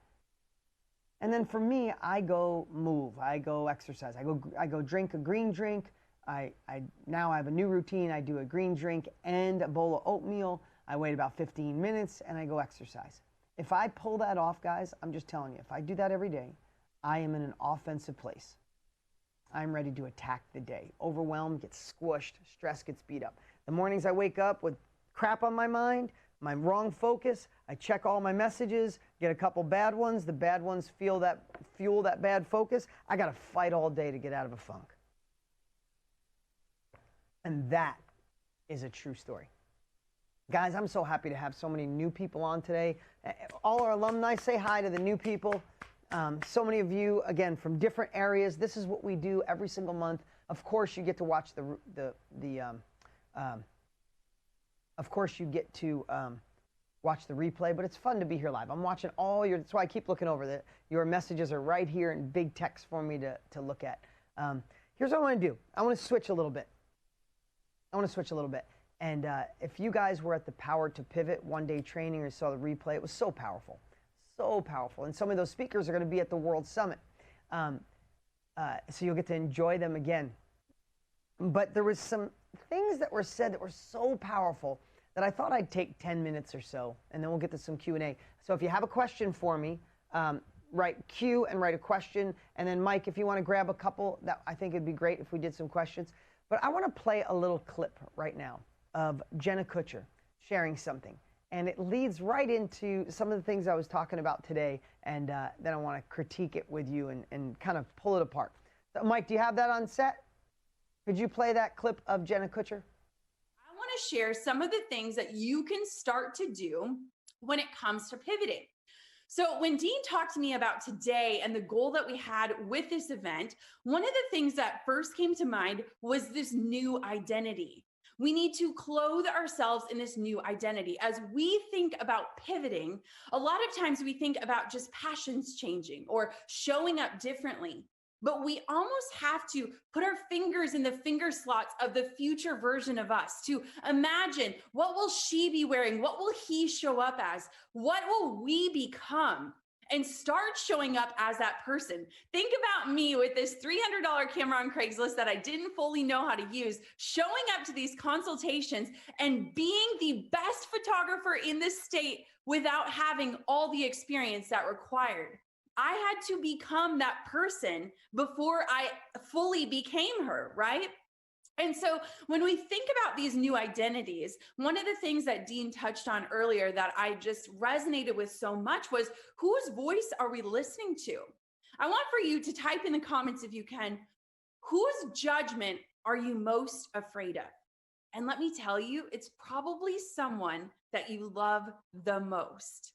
And then for me, I go move. I go exercise. I go drink a green drink. Now I have a new routine. I do a green drink and a bowl of oatmeal. I wait about 15 minutes and I go exercise. If I pull that off, guys, I'm just telling you, if I do that every day, I am in an offensive place. I'm ready to attack the day. Overwhelm gets squished, stress gets beat up. The mornings I wake up with crap on my mind, my wrong focus, I check all my messages, get a couple bad ones, the bad ones fuel that bad focus. I got to fight all day to get out of a funk. And that is a true story. Guys, I'm so happy to have so many new people on today. All our alumni, say hi to the new people. So many of you, again, from different areas. This is what we do every single month. Of course, you get to watch watch the replay, but it's fun to be here live. I'm watching all your, that's why I keep looking over. Your messages are right here in big text for me to look at. Here's what I want to do. I want to switch a little bit. And if you guys were at the Power to Pivot one-day training or saw the replay, it was so powerful. So powerful. And some of those speakers are going to be at the World Summit. So you'll get to enjoy them again. But there was some things that were said that were so powerful that I thought I'd take 10 minutes or so, and then we'll get to some Q&A. So if you have a question for me, write Q and write a question. And then, Mike, if you want to grab a couple, that I think it'd be great if we did some questions. But I want to play a little clip right now of Jenna Kutcher sharing something. And it leads right into some of the things I was talking about today. And then I want to critique it with you and kind of pull it apart. So, Mike, do you have that on set? Could you play that clip of Jenna Kutcher? I want to share some of the things that you can start to do when it comes to pivoting. So when Dean talked to me about today and the goal that we had with this event, one of the things that first came to mind was this new identity. We need to clothe ourselves in this new identity. As we think about pivoting, a lot of times we think about just passions changing or showing up differently. But we almost have to put our fingers in the finger slots of the future version of us to imagine, what will she be wearing? What will he show up as? What will we become? And start showing up as that person. Think about me with this $300 camera on Craigslist that I didn't fully know how to use, showing up to these consultations and being the best photographer in this state without having all the experience that required. I had to become that person before I fully became her, right? And so when we think about these new identities, one of the things that Dean touched on earlier that I just resonated with so much was, whose voice are we listening to? I want for you to type in the comments, if you can, whose judgment are you most afraid of? And let me tell you, it's probably someone that you love the most.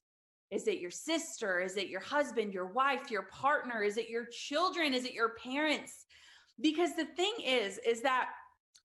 Is it your sister? Is it your husband, your wife, your partner? Is it your children? Is it your parents? Because the thing is that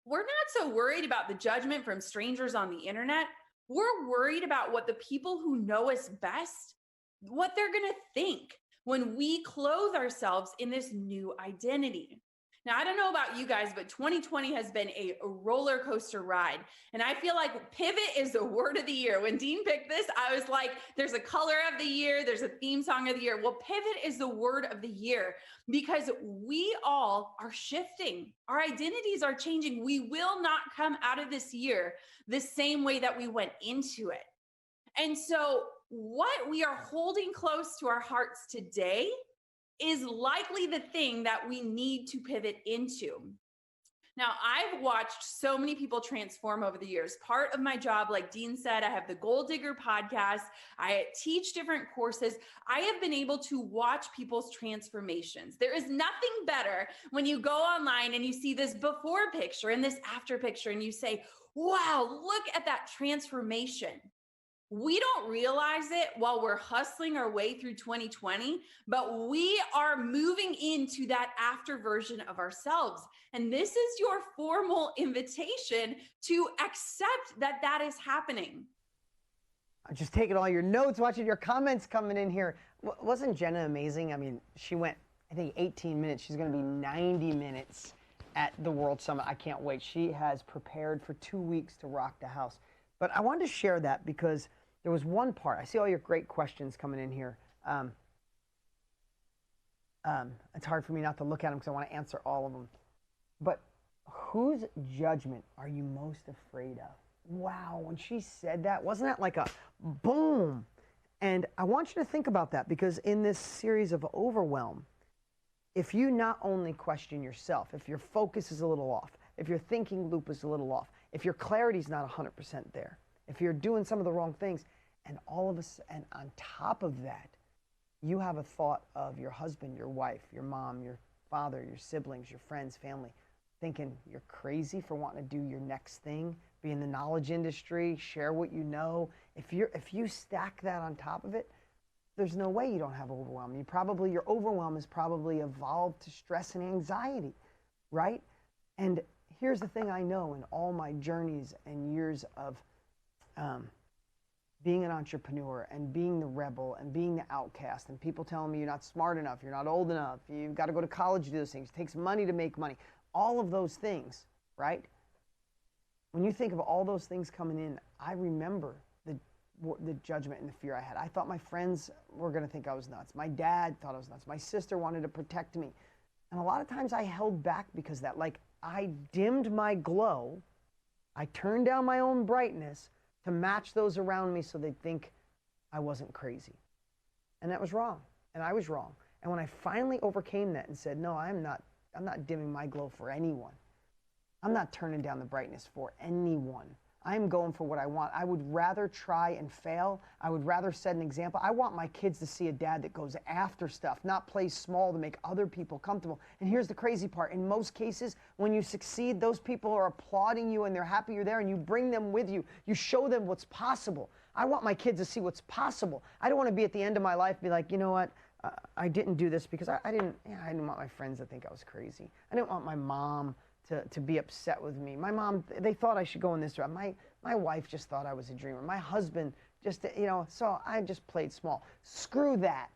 we're not so worried about the judgment from strangers on the internet. We're worried about what the people who know us best, what they're going to think when we clothe ourselves in this new identity. Now, I don't know about you guys, but 2020 has been a roller coaster ride. And I feel like pivot is the word of the year. When Dean picked this, I was like, there's a color of the year, there's a theme song of the year. Well, pivot is the word of the year because we all are shifting. Our identities are changing. We will not come out of this year the same way that we went into it. And so what we are holding close to our hearts today is likely the thing that we need to pivot into. Now, I've watched so many people transform over the years. Part of my job, like Dean said, I have the Goal Digger podcast. I teach different courses. I have been able to watch people's transformations. There is nothing better when you go online and you see this before picture and this after picture and you say, wow, look at that transformation. We don't realize it while we're hustling our way through 2020, but we are moving into that after version of ourselves. And this is your formal invitation to accept that that is happening. I'm just taking all your notes, watching your comments coming in here. Wasn't Jenna amazing? I mean, she went, I think, 18 minutes. She's going to be 90 minutes at the World Summit. I can't wait. She has prepared for 2 weeks to rock the house. But I wanted to share that because there was one part. I see all your great questions coming in here. It's hard for me not to look at them because I want to answer all of them. But whose judgment are you most afraid of? Wow, when she said that, wasn't that like a boom? And I want you to think about that because in this series of Overwhelm, if you not only question yourself, if your focus is a little off, if your thinking loop is a little off, if your clarity is not 100% there, if you're doing some of the wrong things, and all of us, and on top of that, you have a thought of your husband, your wife, your mom, your father, your siblings, your friends, family, thinking you're crazy for wanting to do your next thing, be in the knowledge industry, share what you know. If you stack that on top of it, there's no way you don't have overwhelm. Your overwhelm is probably evolved to stress and anxiety, right? And here's the thing I know in all my journeys and years of being an entrepreneur and being the rebel and being the outcast and people telling me you're not smart enough, you're not old enough, you've got to go to college to do those things, it takes money to make money, all of those things, right? When you think of all those things coming in, I remember the judgment and the fear I had. I thought my friends were going to think I was nuts. My dad thought I was nuts. My sister wanted to protect me. And a lot of times I held back because of that. Like I dimmed my glow. I turned down my own brightness to match those around me so they'd think I wasn't crazy. And that was wrong. And I was wrong. And when I finally overcame that and said, no, I'm not dimming my glow for anyone. I'm not turning down the brightness for anyone. I'm going for what I want. I would rather try and fail. I would rather set an example. I want my kids to see a dad that goes after stuff, not play small to make other people comfortable. And here's the crazy part. In most cases, when you succeed, those people are applauding you and they're happy you're there and you bring them with you. You show them what's possible. I want my kids to see what's possible. I don't want to be at the end of my life be like, you know what? I didn't do this because I didn't want my friends to think I was crazy. I didn't want my mom to be upset with me. My mom, they thought I should go in this direction. My wife just thought I was a dreamer. My husband just, so I just played small. Screw that.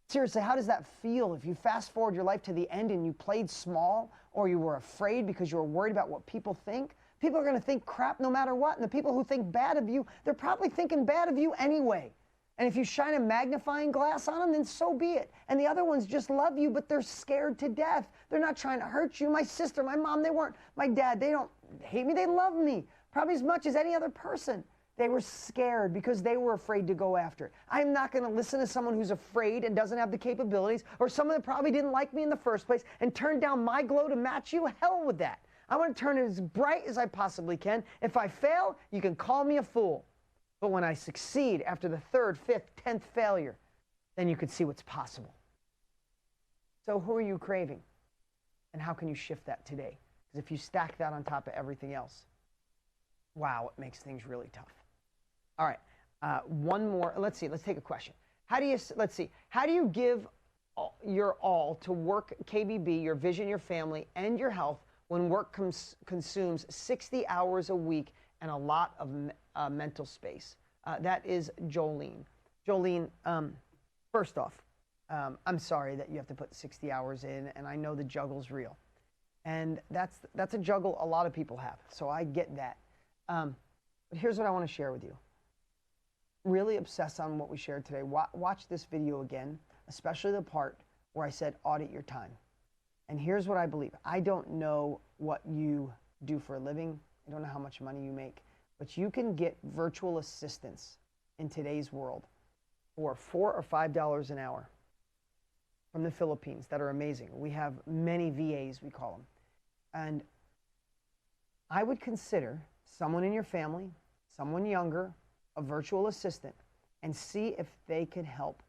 Seriously, how does that feel if you fast forward your life to the end and you played small or you were afraid because you were worried about what people think? People are going to think crap no matter what. And the people who think bad of you, they're probably thinking bad of you anyway. And if you shine a magnifying glass on them, then so be it. And the other ones just love you, but they're scared to death. They're not trying to hurt you. My sister, my mom, they weren't. My dad, they don't hate me. They love me probably as much as any other person. They were scared because they were afraid to go after it. I'm not going to listen to someone who's afraid and doesn't have the capabilities, or someone that probably didn't like me in the first place and turn down my glow to match you. Hell with that. I want to turn it as bright as I possibly can. If I fail, you can call me a fool. But when I succeed after the 3rd, 5th, 10th failure, then you can see what's possible. So who are you craving? And how can you shift that today? Because if you stack that on top of everything else, wow, it makes things really tough. All right, one more. Let's see. Let's take a question. How do you give your all to work, KBB, your vision, your family, and your health when work consumes 60 hours a week and a lot of mental space? That is Jolene. Jolene, first off, I'm sorry that you have to put 60 hours in, and I know the juggle's real. And that's a juggle a lot of people have, so I get that. But here's what I want to share with you. Really obsess on what we shared today. Watch this video again, especially the part where I said audit your time. And here's what I believe. I don't know what you do for a living. I don't know how much money you make, but you can get virtual assistants in today's world for $4 or $5 an hour from the Philippines that are amazing. We have many VAs, we call them. And I would consider someone in your family, someone younger, a virtual assistant, and see if they can help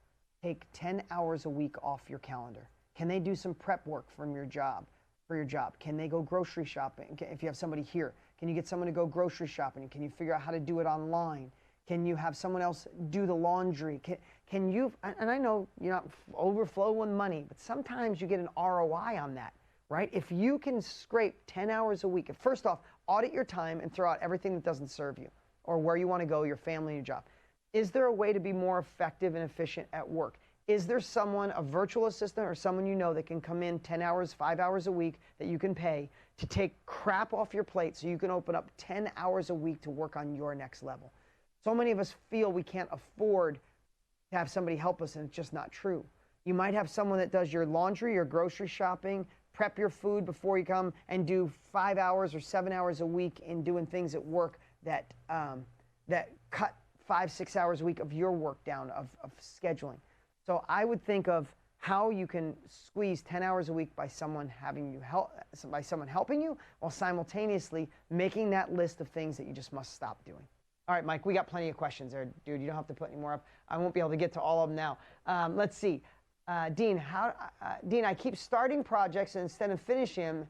take 10 hours a week off your calendar. Can they do some prep work from your job, for your job? Can they go grocery shopping? If you have somebody here, can you get someone to go grocery shopping? Can you figure out how to do it online? Can you have someone else do the laundry? Can you, and I know you're not overflowing money, but sometimes you get an ROI on that, right? If you can scrape 10 hours a week, first off, audit your time and throw out everything that doesn't serve you or where you want to go, your family, your job. Is there a way to be more effective and efficient at work? Is there someone, a virtual assistant or someone you know that can come in 10 hours, 5 hours a week that you can pay to take crap off your plate so you can open up 10 hours a week to work on your next level? So many of us feel we can't afford to have somebody help us, and it's just not true. You might have someone that does your laundry, your grocery shopping, prep your food before you come, and do 5 hours or 7 hours a week in doing things at work that, that cut 5-6 hours a week of your work down, of scheduling. So I would think of how you can squeeze 10 hours a week by someone having you help, by someone helping you, while simultaneously making that list of things that you just must stop doing. All right, Mike, we got plenty of questions there, dude. You don't have to put any more up. I won't be able to get to all of them now. Let's see. Dean, Dean, I keep starting projects and instead of finish them,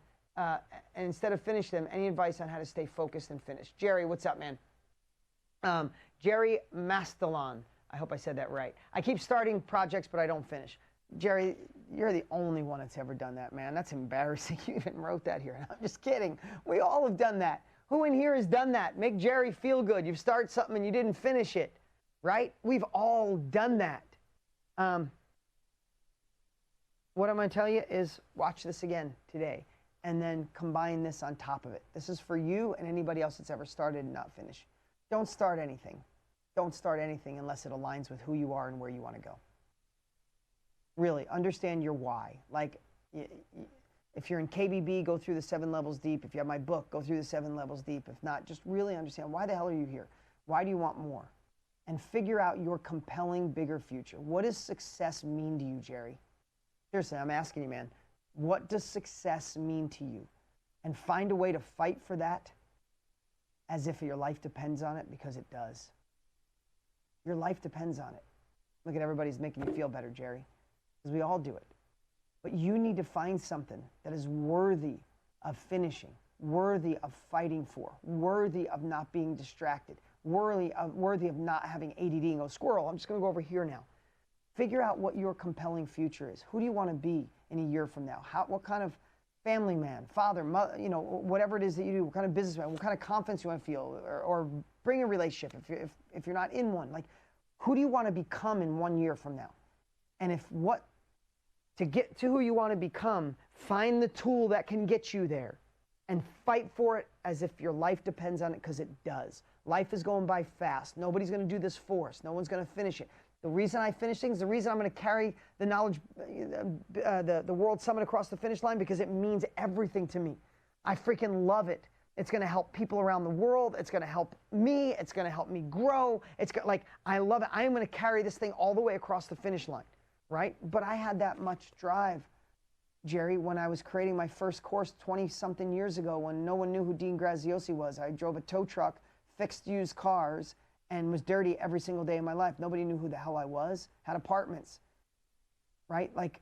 any advice on how to stay focused and finished? Jerry, what's up, man? Jerry Mastalon. I hope I said that right. I keep starting projects, but I don't finish. Jerry, you're the only one that's ever done that, man. That's embarrassing. You even wrote that here. I'm just kidding. We all have done that. Who in here has done that? Make Jerry feel good. You start something and you didn't finish it, right? We've all done that. What I'm going to tell you is watch this again today and then combine this on top of it. This is for you and anybody else that's ever started and not finished. Don't start anything. Don't start anything unless it aligns with who you are and where you want to go. Really, understand your why. Like, if you're in KBB, go through the 7 levels deep. If you have my book, go through the 7 levels deep. If not, just really understand, why the hell are you here? Why do you want more? And figure out your compelling, bigger future. What does success mean to you, Jerry? Seriously, I'm asking you, man. What does success mean to you? And find a way to fight for that as if your life depends on it, because it does. Your life depends on it. Look at everybody's making you feel better, Jerry, because we all do it. But you need to find something that is worthy of finishing, worthy of fighting for, worthy of not being distracted, worthy of not having ADD and go, squirrel, I'm just going to go over here now. Figure out what your compelling future is. Who do you want to be in a year from now? What kind of family man, father, mother, you know, whatever it is that you do, what kind of businessman, what kind of confidence you want to feel, or bring a relationship if you're not in one. Like, who do you want to become in 1 year from now? And to get to who you want to become, find the tool that can get you there and fight for it as if your life depends on it, because it does. Life is going by fast. Nobody's going to do this for us. No one's going to finish it. The reason I finish things, the reason I'm going to carry the knowledge, the World Summit across the finish line, because it means everything to me. I freaking love it. It's going to help people around the world. It's going to help me. It's going to help me grow. I love it. I am going to carry this thing all the way across the finish line, right? But I had that much drive, Jerry, when I was creating my first course 20-something years ago, when no one knew who Dean Graziosi was. I drove a tow truck, fixed used cars, and was dirty every single day of my life. Nobody knew who the hell I was. Had apartments, right? Like,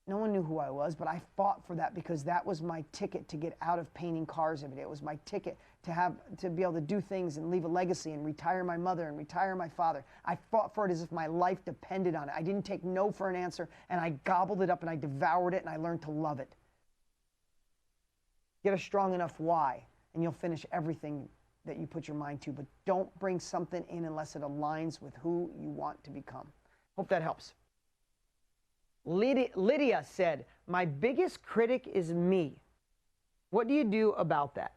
no one knew who I was, but I fought for that because that was my ticket to get out of painting cars every day. It was my ticket to be able to do things and leave a legacy and retire my mother and retire my father. I fought for it as if my life depended on it. I didn't take no for an answer, and I gobbled it up and I devoured it and I learned to love it. Get a strong enough why, and you'll finish everything that you put your mind to, but don't bring something in unless it aligns with who you want to become. Hope that helps. Lydia said, my biggest critic is me. What do you do about that?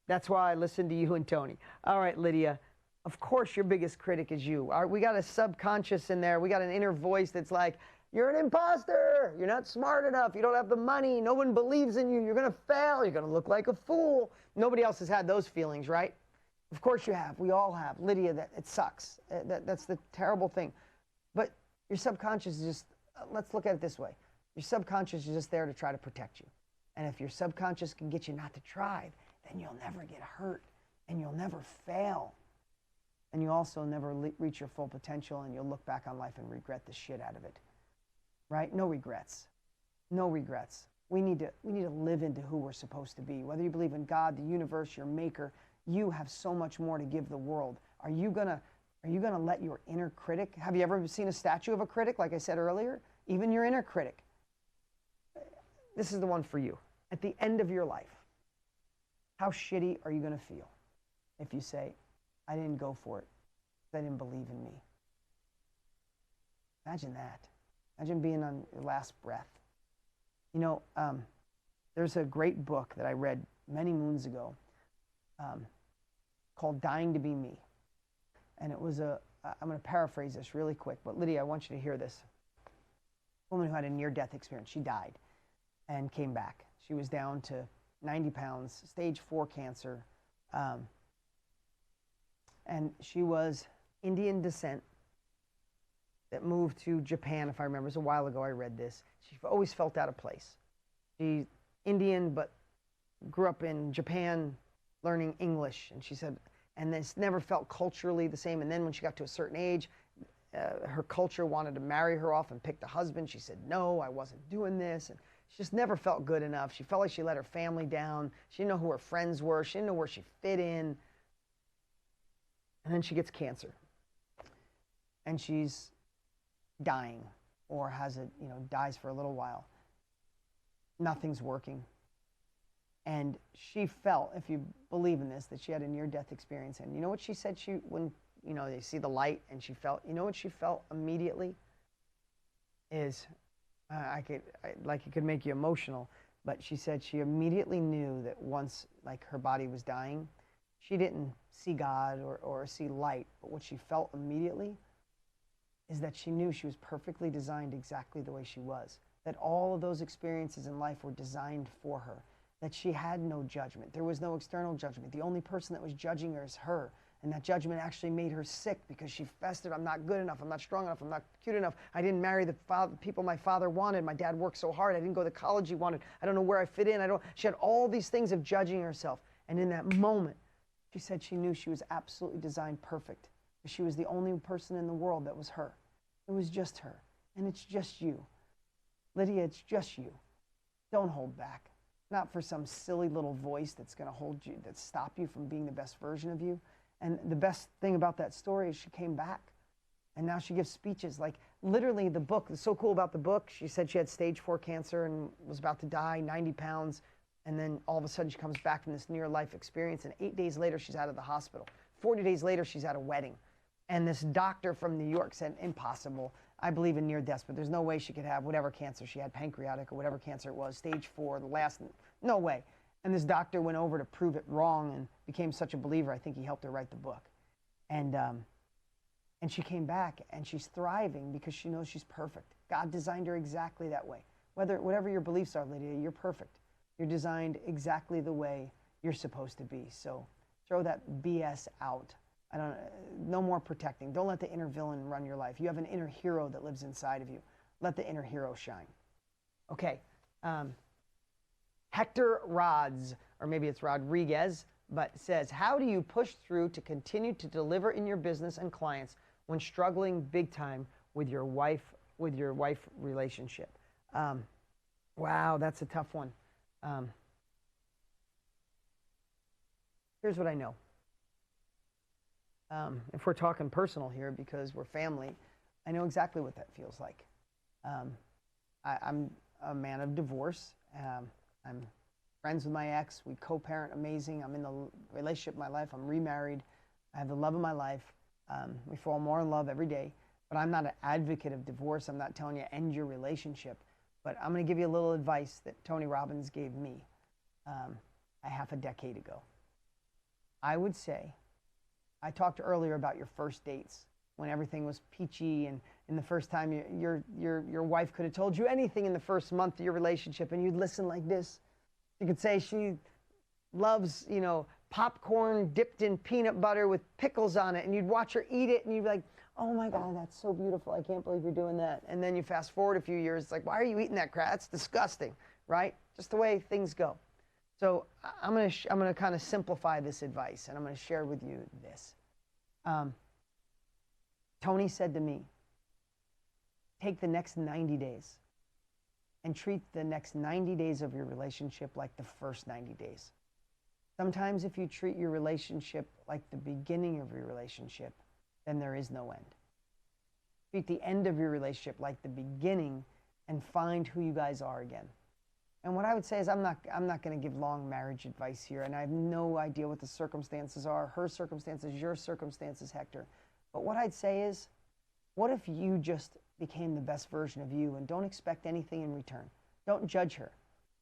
That's why I listen to you and Tony. All right, Lydia, of course your biggest critic is you. We got a subconscious in there. We got an inner voice that's like, you're an imposter. You're not smart enough. You don't have the money. No one believes in you. You're going to fail. You're going to look like a fool. Nobody else has had those feelings, right? Of course you have. We all have. Lydia, it sucks. That's the terrible thing. But your subconscious is just, let's look at it this way. Your subconscious is just there to try to protect you. And if your subconscious can get you not to try, then you'll never get hurt and you'll never fail. And you also never reach your full potential, and you'll look back on life and regret the shit out of it. Right? No regrets. No regrets. We need to live into who we're supposed to be. Whether you believe in God, the universe, your maker, you have so much more to give the world. Are you going to Are you going to let your inner critic? Have you ever seen a statue of a critic, like I said earlier? Even your inner critic. This is the one for you. At the end of your life, how shitty are you going to feel if you say, I didn't go for it, because I didn't believe in me? Imagine that. Imagine being on your last breath. You know, there's a great book that I read many moons ago called Dying to Be Me. And it was I'm going to paraphrase this really quick, but Lydia, I want you to hear this. A woman who had a near-death experience. She died and came back. She was down to 90 pounds, stage 4 cancer. And she was Indian descent that moved to Japan, if I remember. It was a while ago I read this. She always felt out of place. She's Indian, but grew up in Japan learning English. And she said, and then never felt culturally the same. And then when she got to a certain age, her culture wanted to marry her off and pick the husband. She said, no, I wasn't doing this. And she just never felt good enough. She felt like she let her family down. She didn't know who her friends were. She didn't know where she fit in. And then she gets cancer. And she's dying, or dies for a little while. Nothing's working. And she felt, if you believe in this, that she had a near-death experience. And you know what she said? When they see the light, and she felt, you know what she felt immediately? Is, it could make you emotional, but she said she immediately knew that once, her body was dying, she didn't see God or see light, but what she felt immediately is that she knew she was perfectly designed exactly the way she was, that all of those experiences in life were designed for her, that she had no judgment. There was no external judgment. The only person that was judging her is her, and that judgment actually made her sick because she festered, I'm not good enough, I'm not strong enough, I'm not cute enough, I didn't marry the people my father wanted, my dad worked so hard, I didn't go to the college he wanted, I don't know where I fit in, she had all these things of judging herself. And in that moment, she said she knew she was absolutely designed perfect. She was the only person in the world that was her. It was just her. And it's just you. Lydia, it's just you. Don't hold back. Not for some silly little voice that's going to stop you from being the best version of you. And the best thing about that story is she came back. And now she gives speeches. Literally the book, it's so cool about the book, she said she had stage 4 cancer and was about to die, 90 pounds. And then all of a sudden she comes back from this near-life experience, and 8 days later she's out of the hospital. 40 days later she's at a wedding. And this doctor from New York said, impossible. I believe in near death, but there's no way she could have whatever cancer she had, pancreatic or whatever cancer it was, stage 4, the last, no way. And this doctor went over to prove it wrong and became such a believer. I think he helped her write the book. And she came back, and she's thriving because she knows she's perfect. God designed her exactly that way. Whatever your beliefs are, Lydia, you're perfect. You're designed exactly the way you're supposed to be. So throw that BS out. No more protecting. Don't let the inner villain run your life. You have an inner hero that lives inside of you. Let the inner hero shine. Okay. Hector Rods, or maybe it's Rodriguez, but says, how do you push through to continue to deliver in your business and clients when struggling big time with your wife relationship? Wow, that's a tough one. Here's what I know. If we're talking personal here, because we're family, I know exactly what that feels like. I'm a man of divorce. I'm friends with my ex. We co-parent amazing. I'm in the relationship of my life. I'm remarried. I have the love of my life. We fall more in love every day. But I'm not an advocate of divorce. I'm not telling you end your relationship. But I'm going to give you a little advice that Tony Robbins gave me a half a decade ago. I would say, I talked earlier about your first dates when everything was peachy, and the first time your wife could have told you anything in the first month of your relationship, and you'd listen like this. You could say she loves, popcorn dipped in peanut butter with pickles on it, and you'd watch her eat it, and you'd be like, oh my God, that's so beautiful. I can't believe you're doing that. And then you fast forward a few years, it's like, why are you eating that crap? That's disgusting, right? Just the way things go. So I'm gonna kind of simplify this advice, and I'm gonna share with you this. Tony said to me, take the next 90 days and treat the next 90 days of your relationship like the first 90 days. Sometimes if you treat your relationship like the beginning of your relationship, then there is no end. Treat the end of your relationship like the beginning and find who you guys are again. And what I would say is I'm not going to give long marriage advice here, and I have no idea what the circumstances are, her circumstances, your circumstances, Hector. But what I'd say is, what if you just became the best version of you and don't expect anything in return? Don't judge her.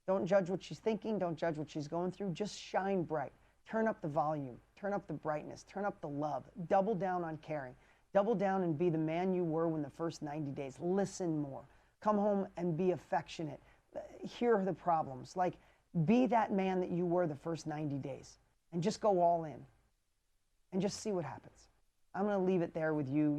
Don't judge what she's thinking. Don't judge what she's going through. Just shine bright. Turn up the volume. Turn up the brightness. Turn up the love. Double down on caring. Double down and be the man you were when the first 90 days. Listen more. Come home and be affectionate. Hear the problems. Like, be that man that you were the first 90 days. And just go all in. And just see what happens. I'm going to leave it there with you.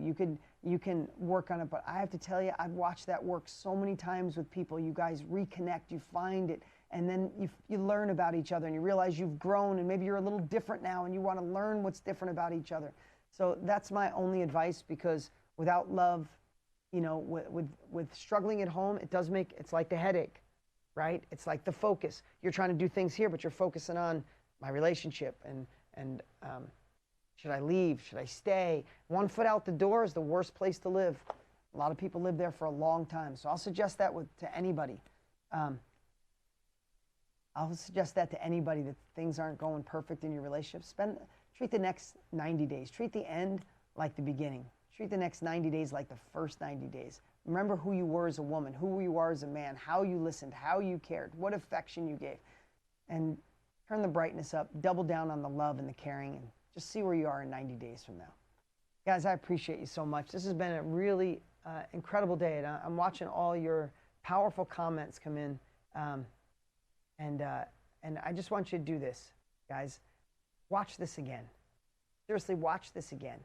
You can work on it, but I have to tell you, I've watched that work so many times with people. You guys reconnect, you find it, and then you learn about each other, and you realize you've grown, and maybe you're a little different now, and you want to learn what's different about each other. So that's my only advice, because without love, you know, with struggling at home, it's like the headache, right? It's like the focus. You're trying to do things here, but you're focusing on my relationship and should I leave? Should I stay? 1 foot out the door is the worst place to live. A lot of people live there for a long time. So I'll suggest that to anybody. I'll suggest that to anybody that things aren't going perfect in your relationship. Treat the next 90 days. Treat the end like the beginning. Treat the next 90 days like the first 90 days. Remember who you were as a woman, who you are as a man, how you listened, how you cared, what affection you gave. And turn the brightness up. Double down on the love and the caring, and just see where you are in 90 days from now. Guys, I appreciate you so much. This has been a really incredible day. And I'm watching all your powerful comments come in. And I just want you to do this, guys. Watch this again. Seriously, watch this again.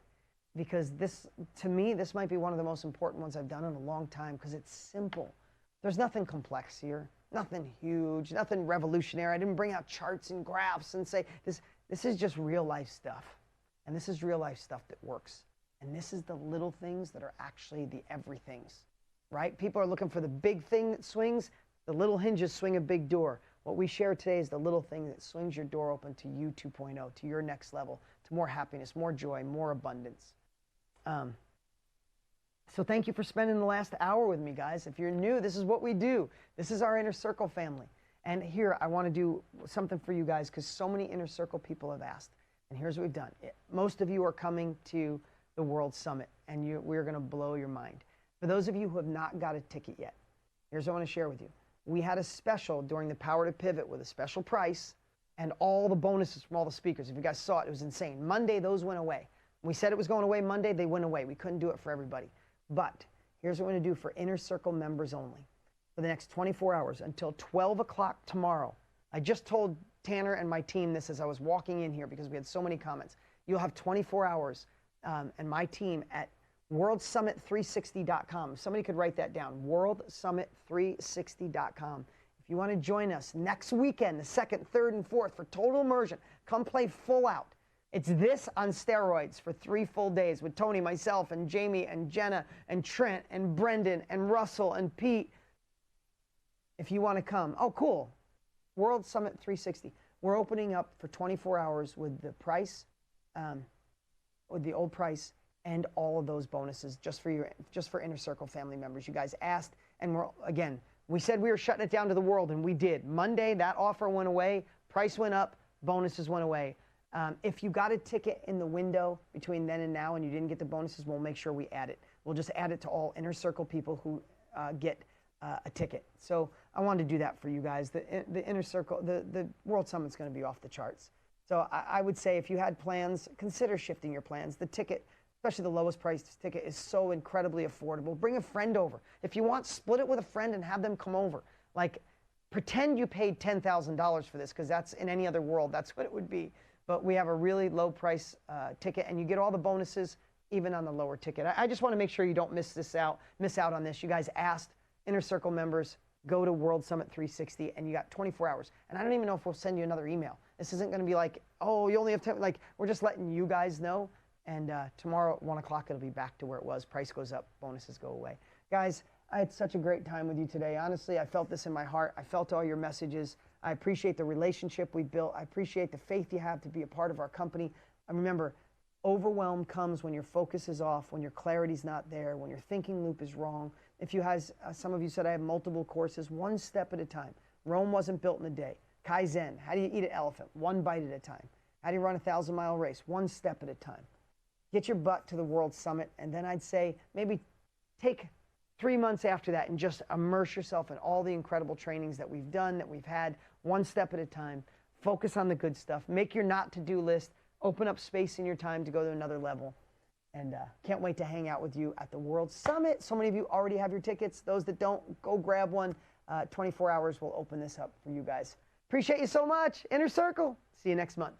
Because this, to me, this might be one of the most important ones I've done in a long time, because it's simple. There's nothing complex here, nothing huge, nothing revolutionary. I didn't bring out charts and graphs and say this. This is just real life stuff. And this is real life stuff that works. And this is the little things that are actually the everythings, right? People are looking for the big thing that swings. The little hinges swing a big door. What we share today is the little thing that swings your door open to you 2.0, to your next level, to more happiness, more joy, more abundance. So thank you for spending the last hour with me, guys. If you're new, this is what we do. This is our Inner Circle family. And here, I want to do something for you guys, because so many Inner Circle people have asked. And here's what we've done. Most of you are coming to the World Summit, and we're going to blow your mind. For those of you who have not got a ticket yet, here's what I want to share with you. We had a special during the Power to Pivot with a special price and all the bonuses from all the speakers. If you guys saw it, it was insane. Monday, those went away. We said it was going away Monday, they went away. We couldn't do it for everybody. But here's what we're going to do for Inner Circle members only. For the next 24 hours until 12 o'clock tomorrow. I just told Tanner and my team this as I was walking in here, because we had so many comments. You'll have 24 hours and my team at worldsummit360.com. If somebody could write that down, worldsummit360.com. If you want to join us next weekend, the 2nd, 3rd, and 4th for total immersion, come play full out. It's this on steroids for 3 full days with Tony, myself, and Jamie, and Jenna, and Trent, and Brendan, and Russell, and Pete. If you want to come. Oh, cool. World Summit 360. We're opening up for 24 hours with the price, with the old price, and all of those bonuses just for Inner Circle family members. You guys asked, and we said we were shutting it down to the world, and we did. Monday, that offer went away, price went up, bonuses went away. If you got a ticket in the window between then and now and you didn't get the bonuses, we'll make sure we add it. We'll just add it to all Inner Circle people who get a ticket. So I wanted to do that for you guys. The Inner Circle, the World Summit's going to be off the charts. So I would say if you had plans, consider shifting your plans. The ticket, especially the lowest priced ticket, is so incredibly affordable. Bring a friend over. If you want, split it with a friend and have them come over. Like, pretend you paid $10,000 for this, because that's, in any other world, that's what it would be. But we have a really low price ticket, and you get all the bonuses even on the lower ticket. I just want to make sure you don't miss out on this. You guys asked. Inner Circle members, go to World Summit 360, and you got 24 hours. And I don't even know if we'll send you another email. This isn't going to be like, oh, you only have 10. Like, we're just letting you guys know. And tomorrow at 1 o'clock, it'll be back to where it was. Price goes up, bonuses go away. Guys, I had such a great time with you today. Honestly, I felt this in my heart. I felt all your messages. I appreciate the relationship we built. I appreciate the faith you have to be a part of our company. And remember, Overwhelm comes when your focus is off, when your clarity's not there, when your thinking loop is wrong. If you have, some of you said I have multiple courses, one step at a time. Rome wasn't built in a day. Kaizen, how do you eat an elephant? One bite at a time. How do you run a 1,000-mile race? One step at a time. Get your butt to the World Summit, and then I'd say maybe take 3 months after that and just immerse yourself in all the incredible trainings that we've done, that we've had, one step at a time. Focus on the good stuff. Make your not to-do list. Open up space in your time to go to another level. And can't wait to hang out with you at the World Summit. So many of you already have your tickets. Those that don't, go grab one. 24 hours, we'll open this up for you guys. Appreciate you so much. Inner Circle. See you next month.